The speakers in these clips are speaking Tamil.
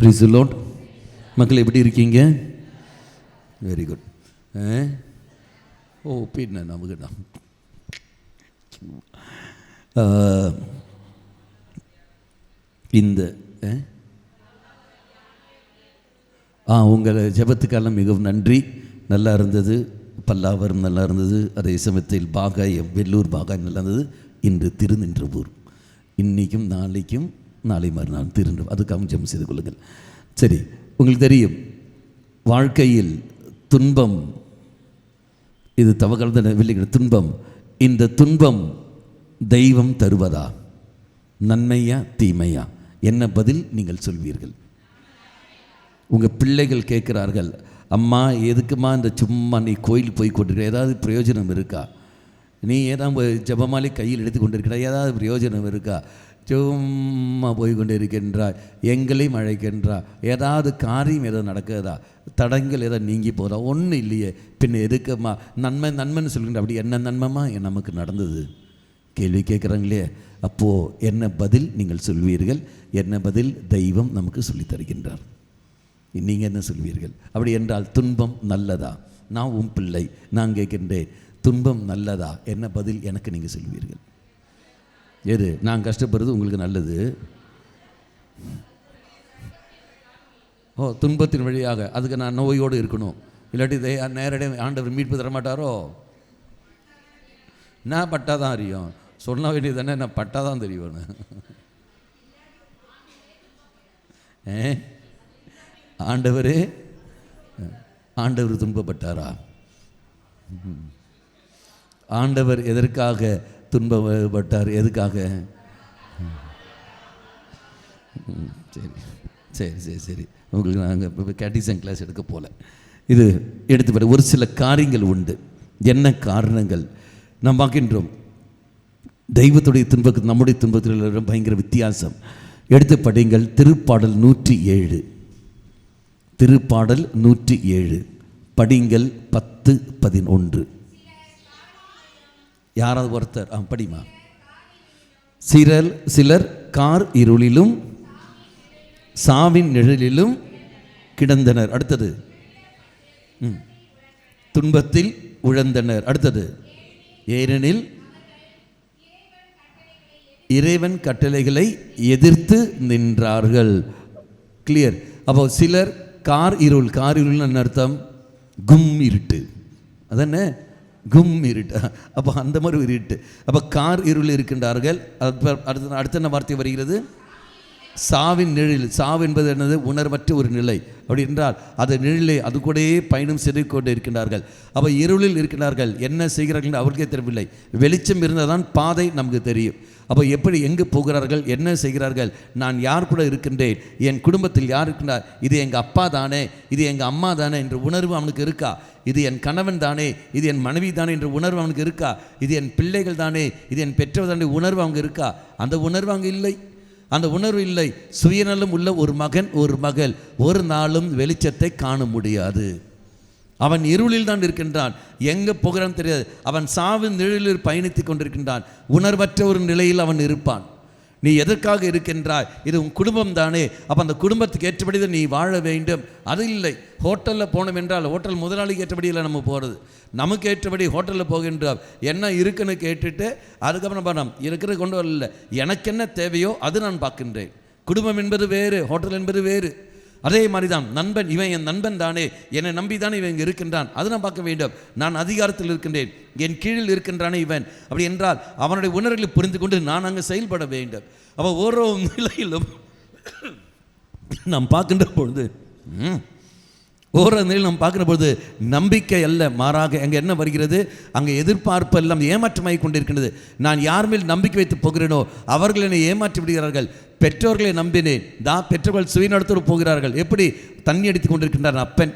Price the Lord. மக்கள் எப்படி இருக்கீங்க? Very good. ஓ பின்ன நமக்கு தான் இந்த உங்கள் ஜெபத்துக்கெல்லாம் மிகவும் நன்றி. நல்லா இருந்தது. பல்லாவரம் நல்லா இருந்தது. அதே சமயத்தில் பாகாயம், வெள்ளூர் பாகாயம் நல்லா இருந்தது. இன்று திருநின்றவூர், இன்றைக்கும் நாளைக்கும் நாளை மறுநாள் திருநின்ற, அதுக்காக ஜெபம் செய்து கொள்ளுங்கள். சரி, உங்களுக்கு தெரியும் வாழ்க்கையில் துன்பம், இது தவகலந்த வில்லைகிற துன்பம். இந்த துன்பம் தெய்வம் தருவதா, நன்மையா தீமையா? என்ன பதில் நீங்கள் சொல்வீர்கள்? உங்கள் பிள்ளைகள் கேட்குறார்கள், அம்மா எதுக்குமா இந்த சும்மா நீ கோயில் போய் கொண்டிருக்கிற, ஏதாவது பிரயோஜனம் இருக்கா? நீ ஏதாவது ஜபமாலி கையில் எடுத்து கொண்டிருக்கிற, ஏதாவது பிரயோஜனம் இருக்கா? சும்மா போய் கொண்டு இருக்கின்றாய், எங்களையும் அழைக்கின்றாய், ஏதாவது காரியம் ஏதாவது நடக்குதா? தடங்கள் ஏதாவது நீங்கி போதா? ஒன்றும் இல்லையே, பின்ன எதுக்குமா நன்மை நன்மைன்னு சொல்கின்ற? அப்படி என்ன நன்மைமா நமக்கு நடந்தது? கேள்வி கேட்குறாங்களே. அப்போது என்ன பதில் நீங்கள் சொல்வீர்கள்? என்ன பதில் தெய்வம் நமக்கு சொல்லித் தருகின்றார்? நீங்கள் என்ன சொல்வீர்கள்? அப்படி என்றால் துன்பம் நல்லதா? நான் உன் பிள்ளை, நான் கேட்கின்றேன், துன்பம் நல்லதா? என்ன பதில் எனக்கு நீங்கள் சொல்வீர்கள்? எது? நான் கஷ்டப்படுறது உங்களுக்கு நல்லது. துன்பத்தின் வழியாக அதுக்கு நான் நோயோடு இருக்கணும், இல்லாட்டி நேரடியாக ஆண்டவர் மீட்பு தரமாட்டாரோ? நான் பட்டாதான் அறியும், சொல்ல வேண்டியது தானே, நான் பட்டாதான் தெரியும். ஆண்டவர் துன்பப்பட்டாரா? ஆண்டவர் எதற்காக துன்பப்பட்டார்? எதுக்காக? சரி சரி சரி சரி உங்களுக்கு நாங்கள் கேட்டிசன் கிளாஸ் எடுக்க போல. இது எடுத்து ஒரு சில காரியங்கள் உண்டு. என்ன காரணங்கள்? நாம் பார்க்கின்றோம் தெய்வத்துடைய துன்பத்துக்கு நம்முடைய துன்பத்தில் பயங்கர வித்தியாசம். எடுத்து படிங்கள். திருப்பாடல் 107, திருப்பாடல் 107 படிங்கள். 10-11. யாராவது ஒருத்தர் படிமா. சிலர் கார் இருளிலும் சாவின் நிழலிலும் கிடந்தனர். அடுத்தது துன்பத்தில் உழந்தனர். அடுத்தது ஏனெனில் இறைவன் கட்டளைகளை எதிர்த்து நின்றார்கள். கிளியர். அப்போ சிலர் கார் இருள், கார் இருள்னு அர்த்தம் கும் இருட்டு, அதென்ன கும் இருட்டு. அப்போ அந்த மாதிரி ஒரு இருட்டு. அப்போ கார் இருள் இருக்கின்றார்கள். அடுத்த என்ன வார்த்தை வருகிறது? சாவின் நிழல். சாவு என்பது என்னது? உணர்வற்ற ஒரு நிலை. அப்படி என்றால் அது நிழலை அது கூடயே பயணம் செய்து கொண்டு இருக்கின்றார்கள். அப்போ இருளில் இருக்கின்றார்கள். என்ன செய்கிறார்கள் அவர்களுக்கே தெரியவில்லை. வெளிச்சம் இருந்தால் தான் பாதை நமக்கு தெரியும். அப்போ எப்படி எங்கு போகிறார்கள், என்ன செய்கிறார்கள்? நான் யார் கூட இருக்கின்றேன், என் குடும்பத்தில் யார் இருக்கின்றார், இது எங்கள் அப்பா தானே, இது எங்கள் அம்மா தானே என்ற உணர்வு அவனுக்கு இருக்கா? இது என் கணவன் தானே, இது என் மனைவி தானே என்ற உணர்வு அவனுக்கு இருக்கா? இது என் பிள்ளைகள் தானே, இது என் பெற்றோர் தானே உணர்வு அவங்க இருக்கா? அந்த உணர்வு அங்கே இல்லை. அந்த உணர்வு இல்லை. சுயநலம் உள்ள ஒரு மகன், ஒரு மகள் ஒரு நாளும் வெளிச்சத்தை காண முடியாது. அவன் இருளில் தான் இருக்கின்றான். எங்கே போகிறான்னு தெரியாது. அவன் சாவின் நிழலில் பயணித்து கொண்டிருக்கின்றான். உணர்வற்ற ஒரு நிலையில் அவன் இருப்பான். நீ எதற்காக இருக்கின்றாய்? இது உன் குடும்பம் தானே. அப்போ அந்த குடும்பத்துக்கு ஏற்றபடி தான் நீ வாழ வேண்டும். அது இல்லை. ஹோட்டலில் போனோம் என்றால் ஹோட்டல் முதலாளிக்கு ஏற்றபடியில் நம்ம போகிறது. நமக்கு ஏற்றபடி ஹோட்டலில் போகின்றோம். என்ன இருக்குன்னு கேட்டுட்டு அதுக்கப்புறம் பண்ணோம் இருக்கிறது கொண்டு வரல. எனக்கு என்ன தேவையோ அது நான் பார்க்கின்றேன். குடும்பம் என்பது வேறு, ஹோட்டல் என்பது வேறு. அதே மாதிரி தான் நண்பன். இவன் என் நண்பன் தானே, என்னை நம்பி தானே இவன் இங்கே இருக்கின்றான், அது நான் பார்க்க வேண்டும். நான் அதிகாரத்தில் இருக்கின்றேன், என் கீழில் இருக்கின்றானே இவன். அப்படி என்றால் அவனுடைய உணர்வுகளை புரிந்து கொண்டு நான் அங்கே செயல்பட வேண்டும். அப்போ ஒரு நிலையிலும் நாம் பார்க்கின்ற பொழுது நிலையில் நாம் பார்க்கிற பொழுது நம்பிக்கை அல்ல, மாறாக அங்கே என்ன வருகிறது? அங்கே எதிர்பார்ப்பு எல்லாம் ஏமாற்றமாகி கொண்டிருக்கின்றது. நான் யார் மேல் நம்பிக்கை வைத்து போகிறேனோ அவர்கள் என்னை ஏமாற்றி விடுகிறார்கள். பெற்றோர்களை நம்பினேன், பெற்றோர்கள் சுயநலத்தோடு போகிறார்கள். எப்படி? தண்ணி அடித்து கொண்டிருக்கின்றார் அப்பன்.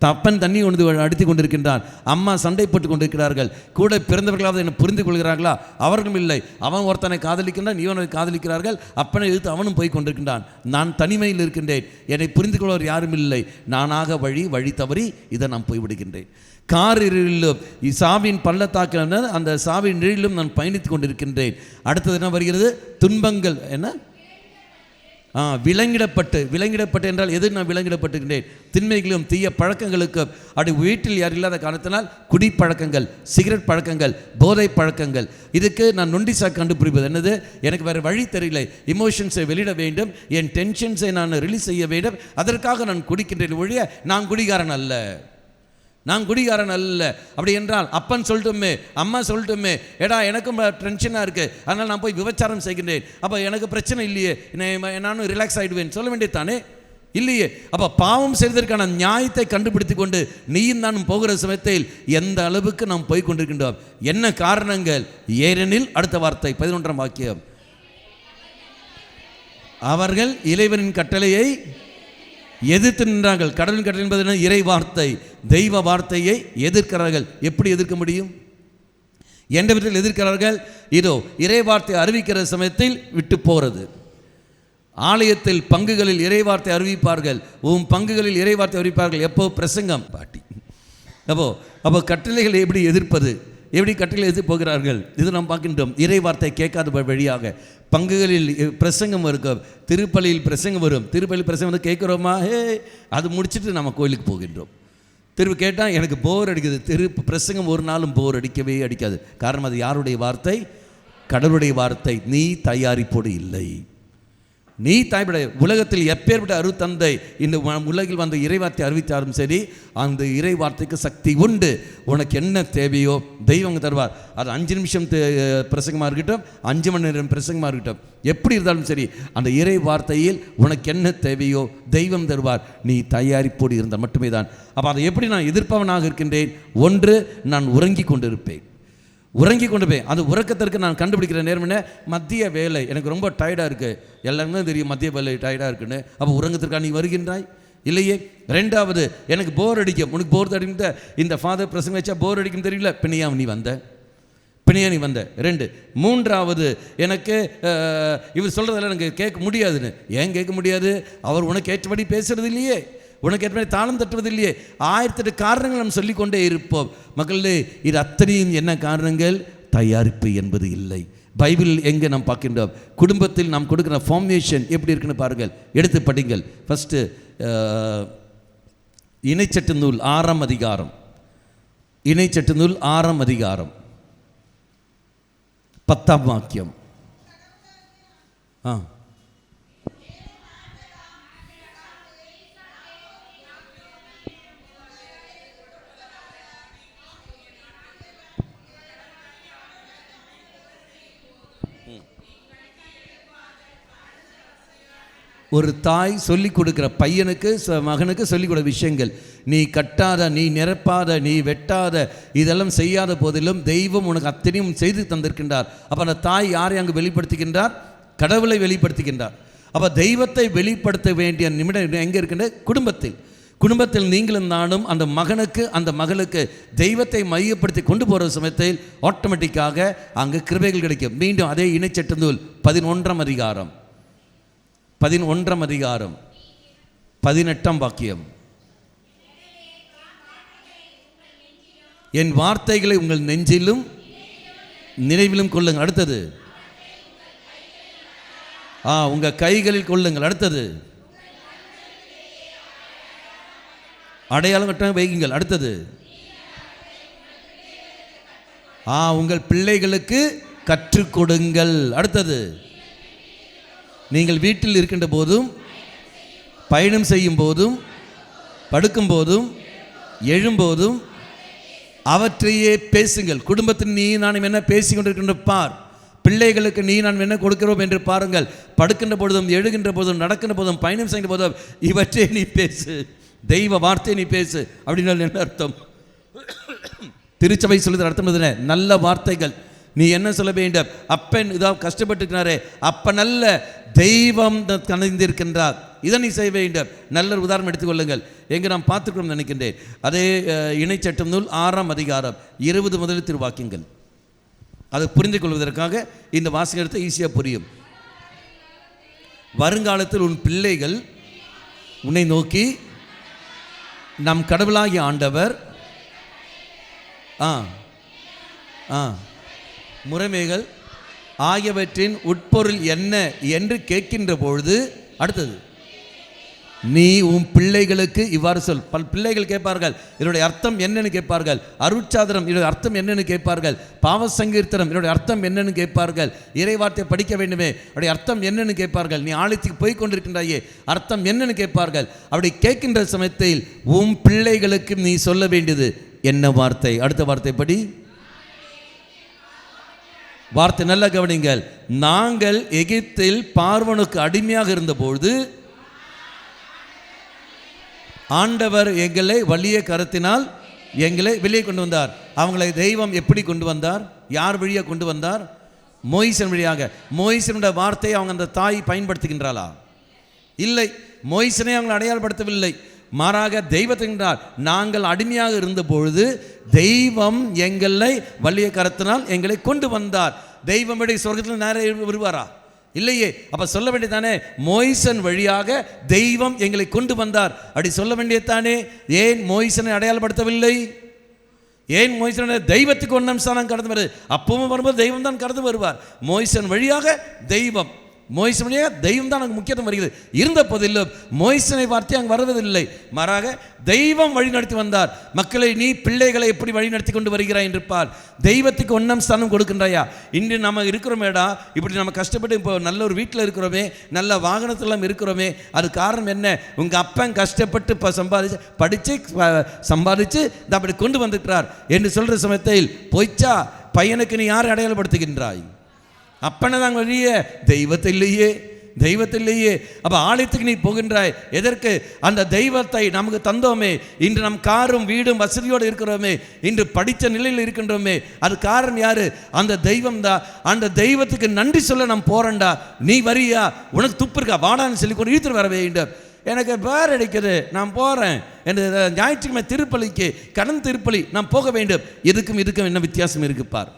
அப்பன் தண்ணி கொண்டு அடித்து கொண்டிருக்கின்றான். அம்மா சண்டை போட்டு கொண்டிருக்கிறார்கள். கூட பிறந்தவர்களாவது என்னை புரிந்து கொள்கிறார்களா? அவர்களும் இல்லை. அவன் ஒருத்தனை காதலிக்கின்றான், இவனை காதலிக்கிறார்கள். அப்பனை எதிர்த்து அவனும் போய் கொண்டிருக்கின்றான். நான் தனிமையில் இருக்கின்றேன். என்னை புரிந்து கொள்வர் யாரும் இல்லை. நானாக வழி தவறி இதை நான் போய்விடுகின்றேன். கார் இருளிலும் சாவின் பள்ளத்தாக்கில் அந்த சாவின் நிழலிலும் நான் பயணித்து கொண்டிருக்கின்றேன். அடுத்தது என்ன வருகிறது? துன்பங்கள். என்ன? விலங்கிடப்பட்டு என்றால் எது நான் விலங்கிடப்பட்டுகின்றேன்? திண்மைகளும் தீய பழக்கங்களுக்கும். அப்படி வீட்டில் யார் இல்லாத காரணத்தினால் குடிப்பழக்கங்கள், சிகரெட் பழக்கங்கள், போதை பழக்கங்கள். இதுக்கு நான் நொண்டிசா கண்டுபிடிப்பது என்னது? எனக்கு வேறு வழி தெரியல. இமோஷன்ஸை வெளியிட வேண்டும், என் டென்ஷன்ஸை நான் ரிலீஸ் செய்ய வேண்டும், அதற்காக நான் குடிக்கின்றேன் ஒழிய நான் குடிகாரன் அல்ல. அப்படி என்றால் அப்பன் சொல்லட்டுமே, அம்மா சொல்லட்டுமே, ஏடா எனக்கும் டென்ஷனாக இருக்குது, அதனால் நான் போய் விபச்சாரம் செய்கின்றேன், அப்போ எனக்கு பிரச்சனை இல்லையே, நானும் ரிலாக்ஸ் ஆகிடுவேன் சொல்ல வேண்டியதானே? இல்லையே. அப்போ பாவம் செய்வதற்கான நியாயத்தை கண்டுபிடித்து கொண்டு நீயும் நானும் போகிற சமயத்தில் எந்த அளவுக்கு நாம் போய் கொண்டிருக்கின்றோம்? என்ன காரணங்கள்? ஏனெனில் அடுத்த வார்த்தை 11ஆம் வாக்கியம், அவர்கள் இறைவனின் கட்டளையை எதிர்த்து நின்றார்கள். கடவுளின் கட்டளை என்பது என்ன? இறை வார்த்தை, தெய்வ வார்த்தையை எதிர்க்கிறார்கள். எப்படி எதிர்க்க முடியும்? எந்த விதத்தில் எதிர்க்கிறார்கள்? இதோ இறை வார்த்தை அறிவிக்கிற சமயத்தில் விட்டு போகிறது. ஆலயத்தில் பங்குகளில் இறை வார்த்தை அறிவிப்பார்கள், பங்குகளில் இறை வார்த்தை அறிவிப்பார்கள். எப்போ? பிரசங்கம் பாட்டி. அப்போ கட்டளைகளை எப்படி எதிர்ப்பது? எப்படி கட்டளை எதிர்த்து போகிறார்கள்? இது நாம் பார்க்கின்றோம். இறை வார்த்தை கேட்காத வழியாக பங்குகளில் பிரசங்கம் இருக்கும், திருப்பலியில் பிரசங்கம் வரும். திருப்பலியில் பிரசங்கம் வந்து கேட்குறோமா? அது முடிச்சுட்டு நம்ம கோயிலுக்கு போகின்றோம். திருப்பி கேட்டால் எனக்கு போர் அடிக்குது. பிரசங்கம் ஒரு நாளும் போர் அடிக்கவே அடிக்காது. காரணம் அது யாருடைய வார்த்தை? கடவுளுடைய வார்த்தை. நீ தயாரிப்போடு இல்லை. நீ தாய்பட உலகத்தில் எப்பேற்பட்ட அருத்தந்தை இந்த உலகில் வந்த இறைவார்த்தை அறிவித்தாலும் சரி, அந்த இறை வார்த்தைக்கு சக்தி உண்டு. உனக்கு என்ன தேவையோ தெய்வங்க தருவார். அது 5 நிமிஷம் பிரசங்கமாக இருக்கட்டும், 5 மணி நேரம் பிரசங்கமாக இருக்கட்டும், எப்படி இருந்தாலும் சரி, அந்த இறை வார்த்தையில் உனக்கு என்ன தேவையோ தெய்வம் தருவார். நீ தயாரிப்போடு இருந்தால் மட்டுமே தான். அப்போ அதை எப்படி நான் எதிர்ப்பவனாக இருக்கின்றேன்? ஒன்று, நான் உறங்கி கொண்டு போய் அது உறக்கத்திற்கு நான் கண்டுபிடிக்கிற நேரம் என்ன? மதிய வேலை, எனக்கு ரொம்ப டயர்டாக இருக்குது. எல்லாருமே தெரியும் மதிய வேலை டயர்டாக இருக்குன்னு. அப்போ உறங்கத்திற்காக நீ வருகின்றாய் இல்லையே. 2வது, எனக்கு போர் அடிக்கும். உனக்கு போர் அடிக்கிற இந்த ஃபாதர் பிரசங்க வச்சா போர் அடிக்கும் தெரியல, பிணையா நீ வந்த. 2. 3வது, எனக்கு இவர் சொல்கிறதெல்லாம் எனக்கு கேட்க முடியாதுன்னு. ஏன் கேட்க முடியாது? அவர் உனக்கு ஏற்றபடி பேசுறது இல்லையே, உனக்கு ஏற்கனவே தாளம் தட்டுவதில்லையே. 1008 காரணங்கள் நாம் சொல்லிக்கொண்டே இருப்போம். மக்களே, இது அத்தனையும் என்ன காரணங்கள்? தயாரிப்பு என்பது இல்லை. பைபிள் எங்கே நாம் பார்க்கின்றோம்? குடும்பத்தில் நாம் கொடுக்குற ஃபார்மேஷன் எப்படி இருக்குன்னு பாருங்கள், எடுத்து படிங்கள். ஃபஸ்ட்டு இணைச்சட்ட நூல் 6ஆம் அதிகாரம், இணைச்சட்ட நூல் 6ஆம் அதிகாரம் 10ஆம் வாக்கியம். ஒரு தாய் சொல்லிக் கொடுக்குற பையனுக்கு மகனுக்கு சொல்லிக் கொடுக்குற விஷயங்கள், நீ கட்டாத, நீ நிரப்பாத, நீ வெட்டாத, இதெல்லாம் செய்யாத போதிலும் தெய்வம் உனக்கு அத்தனையும் செய்து தந்திருக்கின்றார். அப்போ அந்த தாய் யாரை அங்கு வெளிப்படுத்துகின்றார்? கடவுளை வெளிப்படுத்துகின்றார். அப்போ தெய்வத்தை வெளிப்படுத்த வேண்டிய நிமிடம் எங்கே இருக்கின்ற? குடும்பத்தில் நீங்களும் நானும் அந்த மகனுக்கு அந்த மகளுக்கு தெய்வத்தை மையப்படுத்தி கொண்டு போகிற சமயத்தில் ஆட்டோமேட்டிக்காக அங்கே கிருபைகள் கிடைக்கும். மீண்டும் அதே இணைச்சட்ட நூல் 11ஆம் அதிகாரம் 18ஆம் வாக்கியம், என் வார்த்தைகளை உங்கள் நெஞ்சிலும் நினைவிலும் கொள்ளுங்கள். அடுத்தது, உங்கள் கைகளில் கொள்ளுங்கள். அடுத்தது, அடையாளம் கட்ட வையுங்கள். அடுத்தது, உங்கள் பிள்ளைகளுக்கு கற்றுக் கொடுங்கள். அடுத்தது, நீங்கள் வீட்டில் இருக்கின்ற போதும், பயணம் செய்யும் போதும், படுக்கும் போதும், எழும்போதும் அவற்றையே பேசுங்கள். குடும்பத்தில் நீ நான் என்ன பேசிக்கொண்டிருக்கின்ற பார். பிள்ளைகளுக்கு நீ நான் என்ன கொடுக்கிறோம் என்று பாருங்கள். படுக்கின்ற பொழுதும், எழுகின்ற போதும், நடக்கின்ற போதும், பயணம் செய்கின்ற போதும் இவற்றை நீ பேசு. தெய்வ வார்த்தை நீ பேசு. அப்படின்னா என்ன அர்த்தம்? திருச்சபை சொல்லுகிற அர்த்தம் என்ன? நல்ல வார்த்தைகள். நீ என்ன சொல்ல வேண்டும்? அப்பன் இதாக கஷ்டப்பட்டுக்கிறாரே, அப்பன் அல்ல, தெய்வம் கணிந்திருக்கின்றார், இதை நீ செய்ய வேண்டும். நல்ல உதாரணம் எடுத்துக்கொள்ளுங்கள். எங்கே நாம் பார்த்துக்கிறோம் நினைக்கின்றேன். அதே இணைச்சட்டம் நூல் 6ஆம் அதிகாரம் 20 முதல் திருவாக்கியங்கள். அதை புரிந்து கொள்வதற்காக இந்த வாசகம் எடுத்து ஈஸியாக புரியும். வருங்காலத்தில் உன் பிள்ளைகள் உன்னை நோக்கி, நம் கடவுளாகிய ஆண்டவர் முறைமைகள் ஆகியவற்றின் உட்பொருள் என்ன என்று கேட்கின்ற பொழுது அடுத்தது, நீ உன் பிள்ளைகளுக்கு இவ்வாறு சொல். பிள்ளைகள் கேட்பார்கள், இதனுடைய அர்த்தம் என்னன்னு கேட்பார்கள். அருட்சாதனம் இதனுடைய அர்த்தம் என்னன்னு கேட்பார்கள். பாவ சங்கீர்த்தனம் இதனுடைய அர்த்தம் என்னன்னு கேட்பார்கள். இறைவார்த்தை படிக்க வேண்டுமே, அதனுடைய அர்த்தம் என்னன்னு கேட்பார்கள். நீ ஆலயத்துக்கு போய் கொண்டிருக்கின்றாயே, அர்த்தம் என்னன்னு கேட்பார்கள். அப்படி கேட்கின்ற சமயத்தில் உன் பிள்ளைகளுக்கு நீ சொல்ல வேண்டியது என்ன வார்த்தை? அடுத்த வார்த்தை படி, வார்த்தை நல்ல கவனிங்கள். நாங்கள் எகிப்தில் பார்வோனுக்கு அடிமையாக இருந்தபோது ஆண்டவர் எங்களை வலிய கரத்தினால் எங்களை வெளியே கொண்டு வந்தார். அவங்களை தெய்வம் எப்படி கொண்டு வந்தார்? யார் வழியாக கொண்டு வந்தார்? மோயிசன் வழியாக. மோயிசனுடைய வார்த்தையை அவங்க அந்த தாய் பயன்படுத்துகின்றாளா? இல்லை, மோயிசனை அவங்களை அடையாளப்படுத்தவில்லை. மாறாக தெய்வத்தினார். நாங்கள் அடிமையாக இருந்த பொழுது தெய்வம் எங்களை வலிய கரத்தினால் எங்களை கொண்டு வந்தார். தெய்வம் வழி சொர்க்கத்தில் நேர வருவாரா? இல்லையே. அப்ப சொல்ல வேண்டியதானே, மோயிசன் வழியாக தெய்வம் எங்களை கொண்டு வந்தார். அப்படி சொல்ல வேண்டியதானே. ஏன் மோயிசனை அடையாளப்படுத்தவில்லை? ஏன் மோயிசனை தெய்வத்துக்கு ஒன்றாம் ஸ்தானம் கடந்து வருது? அப்பவும் வரும்போது தெய்வம் தான் கடந்து வருவார். மோயிசன் வழியாக தெய்வம், மோயிசன் வழியாக தெய்வம் தான் அங்கே முக்கியத்துவம் வருகிறது. இருந்த போதிலும் மோயிசனை வார்த்தை அங்கே வருவதில்லை. மாறாக தெய்வம் வழி நடத்தி வந்தார். மக்களை, நீ பிள்ளைகளை எப்படி வழி நடத்தி கொண்டு வருகிறாய் என்று பார். தெய்வத்துக்கு ஒன்றாம் ஸ்தானம் கொடுக்கின்றாயா? இன்று நம்ம இருக்கிறோமேடா, இப்படி நம்ம கஷ்டப்பட்டு இப்போ நல்ல ஒரு வீட்டில் இருக்கிறோமே, நல்ல வாகனத்திலாம் இருக்கிறோமே, அது காரணம் என்ன? உங்கள் அப்பன் கஷ்டப்பட்டு இப்போ சம்பாதிச்சு அப்படி கொண்டு வந்துட்டார் என்று சொல்கிற சமயத்தில் போய்ச்சா பையனுக்கு நீ யாரை அடையாளப்படுத்துகின்றாய்? அப்பனை தான் வழியே, தெய்வத்தில்லையே, தெய்வத்தில்லையே. அப்போ ஆலயத்துக்கு நீ போகின்றாய் எதற்கு? அந்த தெய்வத்தை நமக்கு தந்தோமே. இன்று நம் காரும் வீடும் வசதியோடு இருக்கிறோமே, இன்று படித்த நிலையில் இருக்கின்றோமே, அது காரணம் யாரு? அந்த தெய்வம் தான். அந்த தெய்வத்துக்கு நன்றி சொல்ல நாம் போறேன்டா. நீ வரியா? உனக்கு துப்பு இருக்கா? வாடான்னு சொல்லி கொண்டு இழுத்துட்டு வர வேண்டும். எனக்கு பேர் அடிக்குது, நான் போகிறேன் என்று ஞாயிற்றுக்கிழமை திருப்பலிக்கு, கடன் திருப்பலி நான் போக வேண்டும். இதுக்கும் என்ன வித்தியாசம் இருக்கு பார்.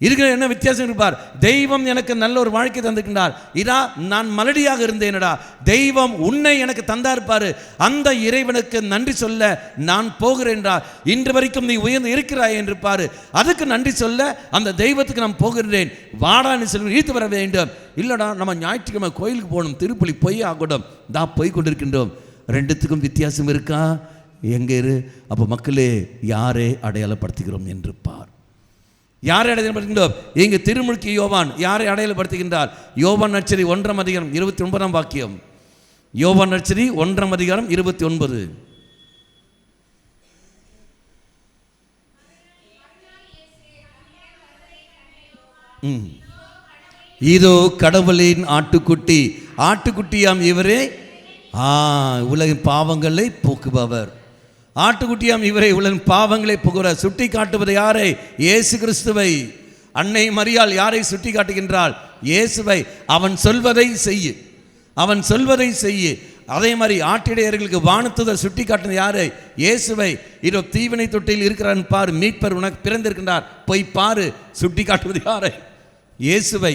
இருக்கிற என்ன வித்தியாசம் இருப்பார்? தெய்வம் எனக்கு நல்ல ஒரு வாழ்க்கை தந்திருக்கின்றார். இதா நான் மலடியாக இருந்தேனடா, தெய்வம் உன்னை எனக்கு தந்தாருப்பாரு. அந்த இறைவனுக்கு நன்றி சொல்ல நான் போகிறேன்டா. இன்று வரைக்கும் நீ உயர்ந்து இருக்கிறாய் என்று பாரு. அதுக்கு நன்றி சொல்ல அந்த தெய்வத்துக்கு நான் போகிறேன். வாடான்னு சொல்லி இழுத்து வர வேண்டும். இல்லடா, நம்ம ஞாயிற்றுக்கிழமை கோயிலுக்கு போகணும், திருப்பலி போய் ஆகணும், தான் போய் கொண்டிருக்கின்றோம். ரெண்டுத்துக்கும் வித்தியாசம் இருக்கா? எங்கே இரு? அப்போ மக்களே, யாரே அடையாளப்படுத்துகிறோம் என்று பார். யாரை அடையாளப்படுத்துகின்றோம்? இங்கு திருமுழுக்கு யோவான் யாரை அடையாளப்படுத்துகின்றார்? யோவான் நற்செய்தி 1:29 வாக்கியம். யோவான் நற்செய்தி 1:29. இதோ கடவுளின் ஆட்டுக்குட்டி, ஆட்டுக்குட்டியாம் இவரே உலகின் பாவங்களை போக்குபவர். ஆட்டுக்குட்டியாம் இவரை உலகின் பாவங்களை போக்குகிறார். சுட்டி காட்டுவது யாரை? இயேசு கிறிஸ்துவை. அன்னை மரியாள் யாரை சுட்டி காட்டுகின்றாள்? இயேசுவை. அவன் சொல்வதை செய்யு, அவன் சொல்வதை செய்யு. அதே மாதிரி ஆட்டிடையர்களுக்கு வானத்துதர் சுட்டி காட்டுவது யாரை? இயேசுவை. இதோ தீவினை தொட்டியில் இருக்கிறான் பாரு, மீட்பர் உனக்கு பிறந்திருக்கின்றார், போய் பாரு. சுட்டி காட்டுவது யாரை? இயேசுவை.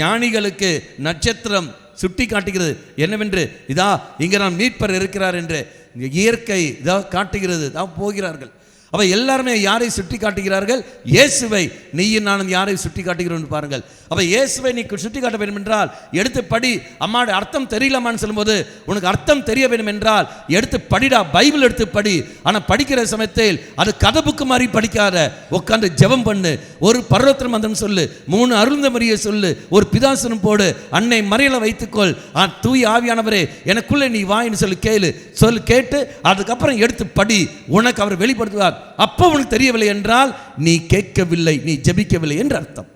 ஞானிகளுக்கு நட்சத்திரம் சுட்டி காட்டுகிறது என்னவென்று, இதா இங்கே நான் மீட்பர் இருக்கிறார் என்று. இயற்கை இதாக காட்டுகிறது, தான் போகிறார்கள். அப்போ எல்லாருமே யாரை சுட்டி காட்டுகிறார்கள்? இயேசுவை. நீயும் நானும் யாரை சுட்டி காட்டுகிறோம் பாருங்கள். அப்போ இயேசுவை நீ சுட்டி காட்ட வேண்டும் என்றால் எடுத்து படி. அம்மாவோட அர்த்தம் தெரியலமான்னு சொல்லும்போது, உனக்கு அர்த்தம் தெரிய வேண்டும் என்றால் எடுத்து படிடா, பைபிள் எடுத்து படி. ஆனால் படிக்கிற சமயத்தில் அது கதை புக்கு மாதிரி படிக்காத, உட்காந்து ஜெபம் பண்ணு. ஒரு பர்வத்திரம் மந்திரம் சொல்லு, 3 அருள்ந்த மரியை சொல்லு, ஒரு பிதாசனம் போடு, அன்னை மறையில வைத்துக்கொள், தூய் ஆவியானவரே எனக்குள்ளே நீ வாயின்னு சொல்லி கேட்டு அதுக்கப்புறம் எடுத்து படி. உனக்கு அவர் வெளிப்படுத்துவார். அப்போ உனக்கு தெரியவில்லை என்றால் நீ கேட்கவில்லை, நீ ஜெபிக்கவில்லை என்று அர்த்தம்.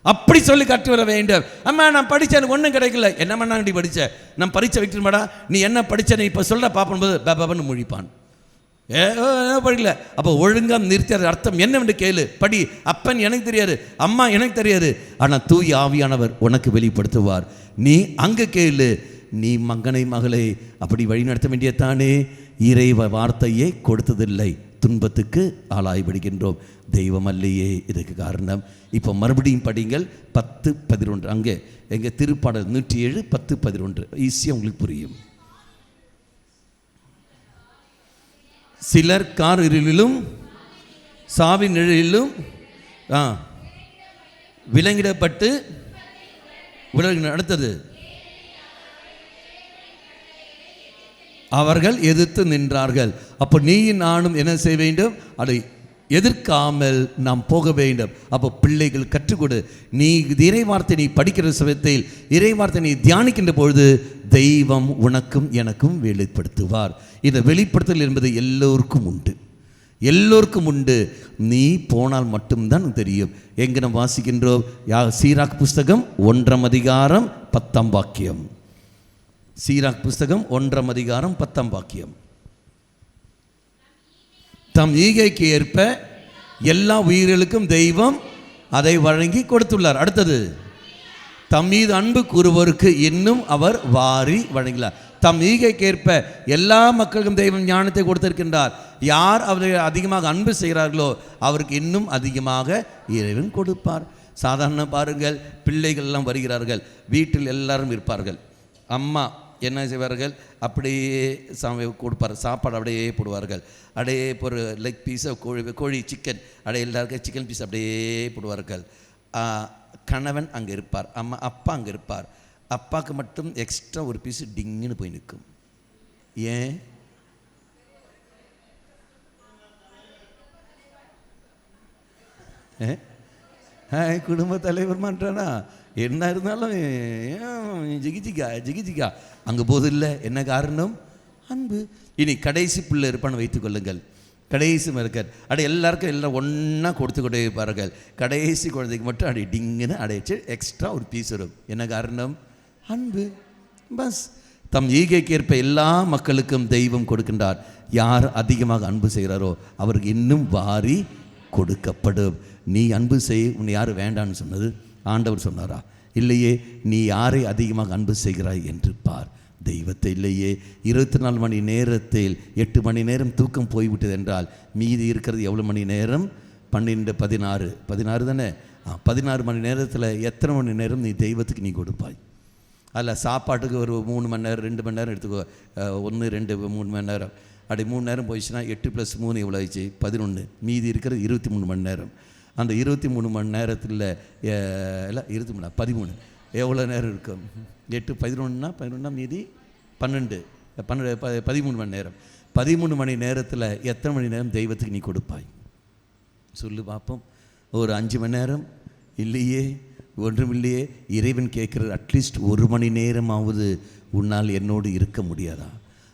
அப்படி சொல்லி கற்று வர வேண்டும். அம்மா நான் படித்தேன், எனக்கு ஒன்றும் கிடைக்கல. என்ன பண்ணா நீ படித்த? நான் பரீட்சை வைக்கணுமாடா, நீ என்ன படித்த? நீ இப்போ சொல்ல பார்க்கும்போது பாபான்னு மொழிப்பான். படிக்கல. அப்போ ஒழுங்காக நிறுத்தி அது அர்த்தம் என்னவென்று கேளு, படி. அப்பன் எனக்கு தெரியாது, அம்மா எனக்கு தெரியாது, ஆனால் தூய் ஆவியானவர் உனக்கு வெளிப்படுத்துவார். நீ அங்கே கேளு. நீ மகனை மகளை அப்படி வழிநடத்த வேண்டியதானே. இறைவ வார்த்தையே கொடுத்ததில்லை, துன்பத்துக்கு ஆளாய்படுகின்றோம். தெய்வம் அல்லையே இதுக்கு காரணம். இப்போ மறுபடியும் படிங்கள் 10:11. அங்கே எங்கள் திருப்பாடல் 107 10:11 ஈஸியாக உங்களுக்கு புரியும். சிலர் கார் இருளிலும் சாவி நிழலிலும் விலங்கிடப்பட்டு அடுத்தது அவர்கள் எதிர்த்து நின்றார்கள். அப்போ நீயும் நானும் என்ன செய்ய வேண்டும்? அதை எதிர்க்காமல் நாம் போக வேண்டும். அப்போ பிள்ளைகள் கற்றுக்கொடு. நீ இறைவார்த்தை நீ படிக்கிற சமயத்தில், இறைவார்த்தை நீ தியானிக்கின்ற பொழுது தெய்வம் உனக்கும் எனக்கும் வெளிப்படுத்துவார். இந்த வெளிப்படுத்தல் என்பது எல்லோருக்கும் உண்டு, எல்லோருக்கும் உண்டு. நீ போனால் மட்டும்தான் தெரியும். எங்கே நாம் வாசிக்கின்றோம்? சீராக் புஸ்தகம் 1ஆம் அதிகாரம் 10ஆம் வாக்கியம். சீராக் புஸ்தகம் 1ஆம் அதிகாரம் 10ஆம் வாக்கியம். தம் ஈகைக்கு ஏற்ப எல்லா உயிர்களுக்கும் தெய்வம் அதை வழங்கி கொடுத்துள்ளார். அடுத்தது, தம் மீது அன்பு கூறுவோருக்கு இன்னும் அவர் வாரி வழங்கினார். தம் ஈகைக்கேற்ப எல்லா மக்களுக்கும் தெய்வம் ஞானத்தை கொடுத்திருக்கின்றார். யார் அவரை அதிகமாக அன்பு செய்கிறார்களோ அவருக்கு இன்னும் அதிகமாக இறைவன் கொடுப்பார். சாதாரண பாருங்கள், பிள்ளைகள் எல்லாம் வருகிறார்கள், வீட்டில் எல்லாரும் இருப்பார்கள். அம்மா என்ன செய்வார்கள்? அப்படியே கொடுப்பார், சாப்பாடு அப்படியே போடுவார்கள். அப்படியே ஒரு லெக் பீஸை கோழி சிக்கன் அப்படியே எல்லாருக்கும் சிக்கன் பீஸ் அப்படியே போடுவார்கள். கணவன் அங்கே இருப்பார், அப்பா அங்கே இருப்பார். அப்பாவுக்கு மட்டும் எக்ஸ்ட்ரா ஒரு பீஸு டிங்குன்னு போய் நிற்கும். ஏன்? குடும்ப தலைவர் மாட்டானா? என்ன இருந்தாலும் ஜிகிஜிகா அங்கே போது இல்லை. என்ன காரணம்? அன்பு. இனி கடைசி பிள்ளை இருப்பான்னு வைத்துக் கொள்ளுங்கள். கடைசி இருக்கார், எல்லாருக்கும் எல்லாம் ஒன்றா கொடுத்து கொண்டே இருப்பார்கள். கடைசி குழந்தைக்கு மட்டும் டிங்குன்னு அடைச்சு எக்ஸ்ட்ரா ஒரு பீஸ் வரும். என்ன காரணம்? அன்பு. பஸ். தம் ஈகைக்கேற்ப எல்லா மக்களுக்கும் தெய்வம் கொடுக்கின்றார். யார் அதிகமாக அன்பு செய்கிறாரோ அவருக்கு இன்னும் வாரி கொடுக்கப்படும். நீ அன்பு செய், உன்னை யார் வேண்டான்னு சொன்னது? ஆண்டவர் சொன்னாரா? இல்லையே. நீ யாரை அதிகமாக அன்பு செய்கிறாய் என்று பார். தெய்வத்தை இல்லையே. 24 மணி நேரத்தில் 8 மணி நேரம் தூக்கம் போய்விட்டது என்றால் மீதி இருக்கிறது எவ்வளோ மணி நேரம்? 12, 16 தானே. 16 மணி நேரத்தில் எத்தனை மணி நேரம் நீ தெய்வத்துக்கு நீ கொடுப்பாய்? அதில் சாப்பாட்டுக்கு ஒரு 3 மணி நேரம் 2 மணி நேரம் எடுத்துக்கோ. 1, 2, 3 மணி நேரம். 3 நேரம் போயிடுச்சுன்னா 8 + 3 எவ்வளோ ஆயிடுச்சு? 11. மீதி இருக்கிறது 23 மணி நேரம். அந்த 23 மணி நேரத்தில் இல்லை 23 13 எவ்வளோ நேரம் இருக்கும்? 8 11 மீதி 12 13 மணி நேரம். 13 மணி நேரத்தில் எத்தனை மணி நேரம் தெய்வத்துக்கு நீ கொடுப்பாய்? சொல்லு பார்ப்போம். ஒரு 5 மணி நேரம் இல்லையே, ஒன்றும் இல்லையே. இறைவன் கேட்குறது அட்லீஸ்ட் 1 மணி நேரமாவது உன்னால் என்னோடு இருக்க முடியாதா?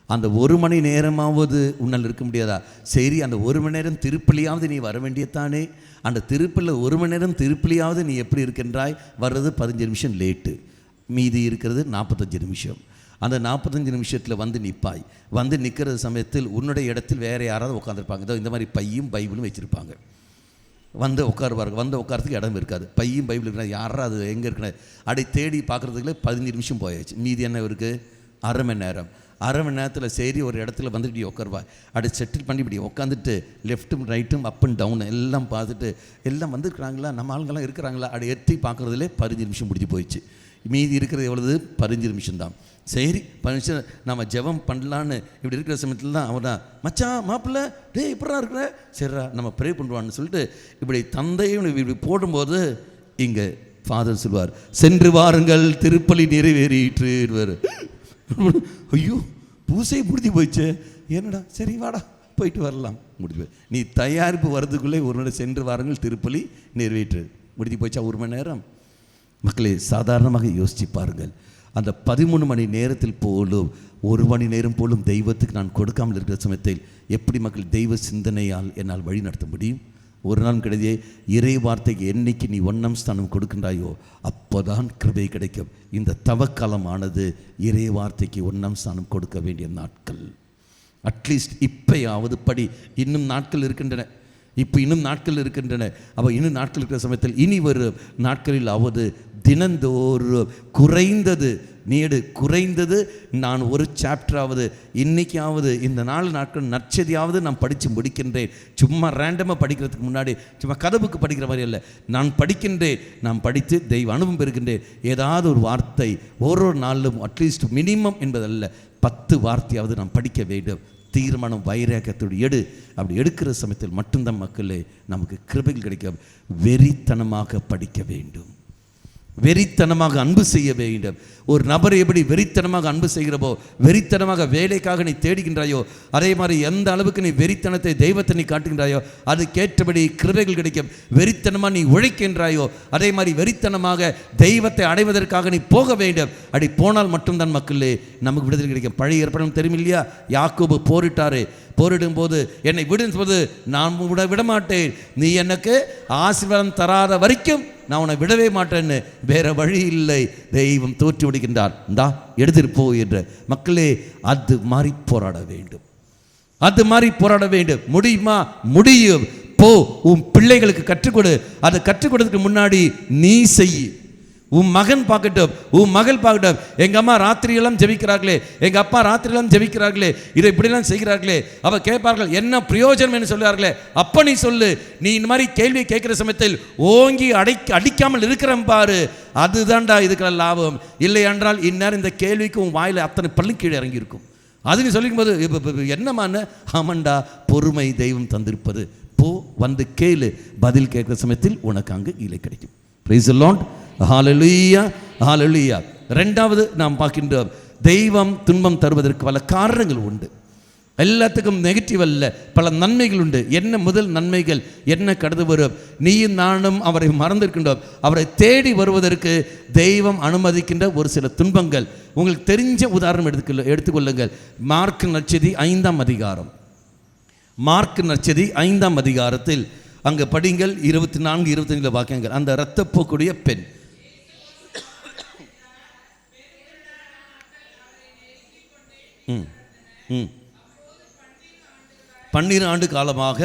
அந்த 1 மணி நேரமாவது உன்னால் இருக்க முடியாதா? சரி, அந்த 1 மணி நேரம் திருப்பலியாவது நீ வர வேண்டியதானே. அந்த திருப்பலியில் 1 மணி நேரம் திருப்பலியாவது நீ எப்படி இருக்கின்றாய்? வர்றது 15 நிமிஷம் லேட்டு, மீதி இருக்கிறது 45 நிமிஷம். அந்த 45 நிமிஷத்தில் வந்து நிற்பாய். வந்து நிற்கிற சமயத்தில் உன்னுடைய இடத்தில் வேறு யாராவது உட்காந்துருப்பாங்க. இதோ இந்த மாதிரி பையும் பைபிளும் வச்சுருப்பாங்க. வந்து உட்காருவார்கள். வந்து உட்காரத்துக்கு இடம் இருக்காது. பையும் பைபிள் இருக்கிற யாராவது எங்கே இருக்கிற தேடி பார்க்குறதுக்குள்ள 15 நிமிஷம் போயாச்சு. மீதி என்ன இருக்குது? அரை மணி நேரம். அரை மணி நேரத்தில் சரி ஒரு இடத்துல வந்துட்டு இப்படி உட்காருவா. செட்டில் பண்ணி இப்படி உட்காந்துட்டு லெஃப்ட்டும் ரைட்டும் அப் அண்ட் டவுன் எல்லாம் பார்த்துட்டு எல்லாம் வந்துருக்குறாங்களா, நம்ம ஆளுங்கெல்லாம் இருக்கிறாங்களா, எட்டி பார்க்குறதுலே 15 நிமிஷம் முடிஞ்சு போயிடுச்சு. மீதி இருக்கிறது எவ்வளவு? 15 நிமிஷம் தான். சரி 15 நிமிஷம் நம்ம ஜெபம் பண்ணலான்னு இப்படி இருக்கிற சமயத்தில் தான் அவன் மச்சான் மாப்பிள்ளை டே இப்படா இருக்கிற, சரிடா நம்ம ப்ரே பண்ணுவான்னு சொல்லிட்டு இப்படி தந்தையும் இப்படி போடும்போது இங்கே ஃபாதர் சொல்வார், சென்று வாருங்கள் திருப்பலி நிறைவேறிட்டு. ஐயோ பூசை முடிஞ்சு போயிடுச்சு, என்னடா சரி வாடா போயிட்டு வரலாம். முடிஞ்சு நீ தயாரிப்பு வர்றதுக்குள்ளே ஒரு நேரம் சென்று வாருங்கள் திருப்பலி நிறைவேற்று முடிஞ்சு போயிடுச்சா? 1 மணி நேரம். மக்களே சாதாரணமாக யோசிச்சு பாருங்கள். அந்த 13 மணி நேரத்தில் போலும் 1 மணி நேரம் போலும் தெய்வத்துக்கு நான் கொடுக்காமல் இருக்கிற சமயத்தில் எப்படி மக்கள் தெய்வ சிந்தனையால் என்னால் வழி நடத்த முடியும்? ஒரு நாள் கிடையாது. இறை வார்த்தைக்கு என்னைக்கு நீ 1ஆம் ஸ்தானம் கொடுக்கின்றாயோ அப்போதான் கிருபை கிடைக்கும். இந்த தவக்காலமானது இறை வார்த்தைக்கு 1ஆம் ஸ்தானம் கொடுக்க வேண்டிய நாட்கள். அட்லீஸ்ட் இப்போயாவது படி. இன்னும் நாட்கள் இருக்கின்றன. இப்போ இன்னும் நாட்கள் இருக்கின்றன. அப்போ இன்னும் நாட்கள் இருக்கிற சமயத்தில் இனி வரும் நாட்களிலாவது தினந்தோறும் குறைந்தது நான் ஒரு சாப்டராவது இன்றைக்காவது இந்த 4 நாட்கள் நற்செய்தியாவது நான் படித்து முடிக்கின்றேன். சும்மா ரேண்டமாக படிக்கிறதுக்கு முன்னாடி சும்மா கதவுக்கு படிக்கிற மாதிரி இல்லை, நான் படிக்கின்றேன். நான் படித்து தெய்வ அனுபவம் பெறுகின்றேன். ஏதாவது ஒரு வார்த்தை ஒரு நாளிலும் அட்லீஸ்ட் மினிமம் என்பதல்ல 10 வார்த்தையாவது நான் படிக்க வேண்டும். தீர்மானம் வைராக்கியத்தோடு அப்படி எடுக்கிற சமயத்தில் மட்டும்தான் மக்களே நமக்கு கிருபைகள் கிடைக்கும். வெறித்தனமாக படிக்க வேண்டும். வெறித்தனமாக அன்பு செய்ய வேண்டும். ஒரு நபரை எப்படி வெறித்தனமாக அன்பு செய்கிறப்போ, வெறித்தனமாக வேலைக்காக நீ தேடுகின்றாயோ, அதே மாதிரி எந்த அளவுக்கு நீ வெறித்தனத்தை தெய்வத்தை நீ காட்டுகின்றாயோ அதுக்கேற்றபடி கிருபைகள் கிடைக்கும். வெறித்தனமாக நீ உழைக்கின்றாயோ, அதே மாதிரி வெறித்தனமாக தெய்வத்தை அடைவதற்காக நீ போக வேண்டும். அப்படி போனால் மட்டும்தான் மக்களே நமக்கு விடுதலை கிடைக்கும். பழைய ஏற்பாடு தெரியும் இல்லையா? யாக்கோபு போரிட்டாரு. போரிடும் போது என்னை விடும் போது நான் விடமாட்டேன், நீ எனக்கு ஆசீர்வாதம் தராத வரைக்கும் நான் உன்னை விடவே மாட்டேன்னு. வேற வழி இல்லை, தெய்வம் தோற்றி விடுகின்றார். இந்தா எடுத்துட்டு போ என்ற. மக்களே, அது மாதிரி போராட வேண்டும். அது மாதிரி போராட வேண்டும். முடியுமா? முடியும். போ, உன் பிள்ளைகளுக்கு கற்றுக் கொடு. அதை கற்றுக் கொடுத்ததுக்கு முன்னாடி நீ செய். உன் மகன் பார்க்கட்டும், உன் மகள் பார்க்கட்டும். எங்கள் அம்மா ராத்திரியெல்லாம் ஜெபிக்கிறார்களே, எங்கள் அப்பா ராத்திரியெல்லாம் ஜெபிக்கிறார்களே, இதை இப்படிலாம் செய்கிறார்களே. அவ கேட்பார்கள், என்ன பிரயோஜனம் என்று சொல்கிறார்களே. அப்போ நீ சொல்லு, நீ இந்த மாதிரி கேள்வி கேட்குற சமயத்தில் ஓங்கி அடிக்காமல் இருக்கிறேன் பாரு, அதுதான்டா இதுக்கெல்லாம் லாபம். இல்லை என்றால் இந்நேரம் இந்த கேள்விக்கு உன் வாயில் அத்தனை பள்ளி கீழே இறங்கியிருக்கும். அது நீ சொல்லிக்கும்போது என்னமான, ஆமண்டா, பொறுமை தெய்வம் தந்திருப்பது. போ, வந்து கேளு. பதில் கேட்குற சமயத்தில் உனக்கு அங்கு இலை கிடைக்கும். Praise the Lord. Hallelujah, hallelujah. ரெண்டாவது நாம் பார்க்கின்றோம், தெய்வம் துன்பம் தருவதற்கு பல காரணங்கள் உண்டு. எல்லாத்துக்கும் நெகட்டிவ் அல்ல, பல நன்மைகள் உண்டு. என்ன முதல் நன்மைகள் என்ன கடந்து வரும்? நீயும் நானும் அவரை மறந்திருக்கின்றோம். அவரை தேடி வருவதற்கு தெய்வம் அனுமதிக்கின்ற ஒரு சில துன்பங்கள். உங்களுக்கு தெரிஞ்ச உதாரணம் எடுத்துக்கொள்ளுங்கள். மார்க் நற்செய்தி 5ஆம் அதிகாரம். மார்க் நற்செய்தி 5ஆம் அதிகாரத்தில் அங்கே படிங்கள் 24, 25 வாக்கியங்கள். அந்த இரத்தப்போக்குடைய பெண் ம் ம் 12 ஆண்டு காலமாக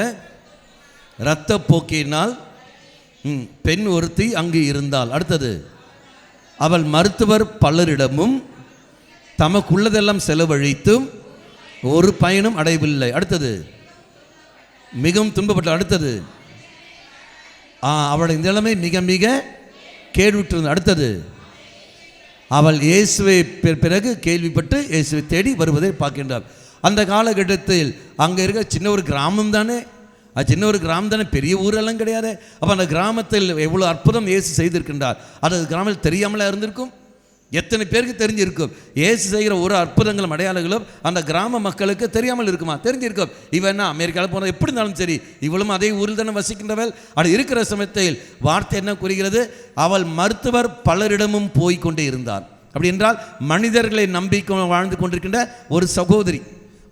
இரத்தப்போக்கினால் பெண் ஒருத்தி அங்கு இருந்தாள். அடுத்தது, அவள் மருத்துவர் பலரிடமும் தமக்குள்ளதெல்லாம் செலவழித்தும் ஒரு பயனும் அடையவில்லை. அடுத்தது, மிகவும் துன்பப்பட்ட. அடுத்தது, அவளுடைய நிலைமை மிக மிக கேள்விட்டிருந்தது. அடுத்தது, அவள் இயேசுவை பிறகு கேள்விப்பட்டு இயேசுவை தேடி வருவதை பார்க்கின்றார். அந்த காலகட்டத்தில் அங்கே இருக்க சின்ன ஒரு கிராமம் தானே, அது சின்ன ஒரு கிராமம் தானே, பெரிய ஊரெல்லாம் கிடையாது. அப்போ அந்த கிராமத்தில் எவ்வளோ அற்புதம் இயேசு செய்திருக்கின்றார். அது கிராமத்தில் தெரியாமலே இருந்திருக்கும். எத்தனை பேருக்கு தெரிஞ்சிருக்கும்? இயேசு செய்கிற ஒரு அற்புதங்களும் அடையாளங்களும் அந்த கிராம மக்களுக்கு தெரியாமல் இருக்குமா? தெரிஞ்சிருக்கும். இவன் அமெரிக்காவில் போனது எப்படி இருந்தாலும் சரி, இவளும் அதே ஊரில் தானே வசிக்கின்றவள். அப்படி இருக்கிற சமயத்தில் வார்த்தை என்ன கூறுகிறது? அவள் மருத்துவர் பலரிடமும் போய் கொண்டே இருந்தார். அப்படி என்றால் மனிதர்களை நம்பி வாழ்ந்து கொண்டிருக்கின்ற ஒரு சகோதரி.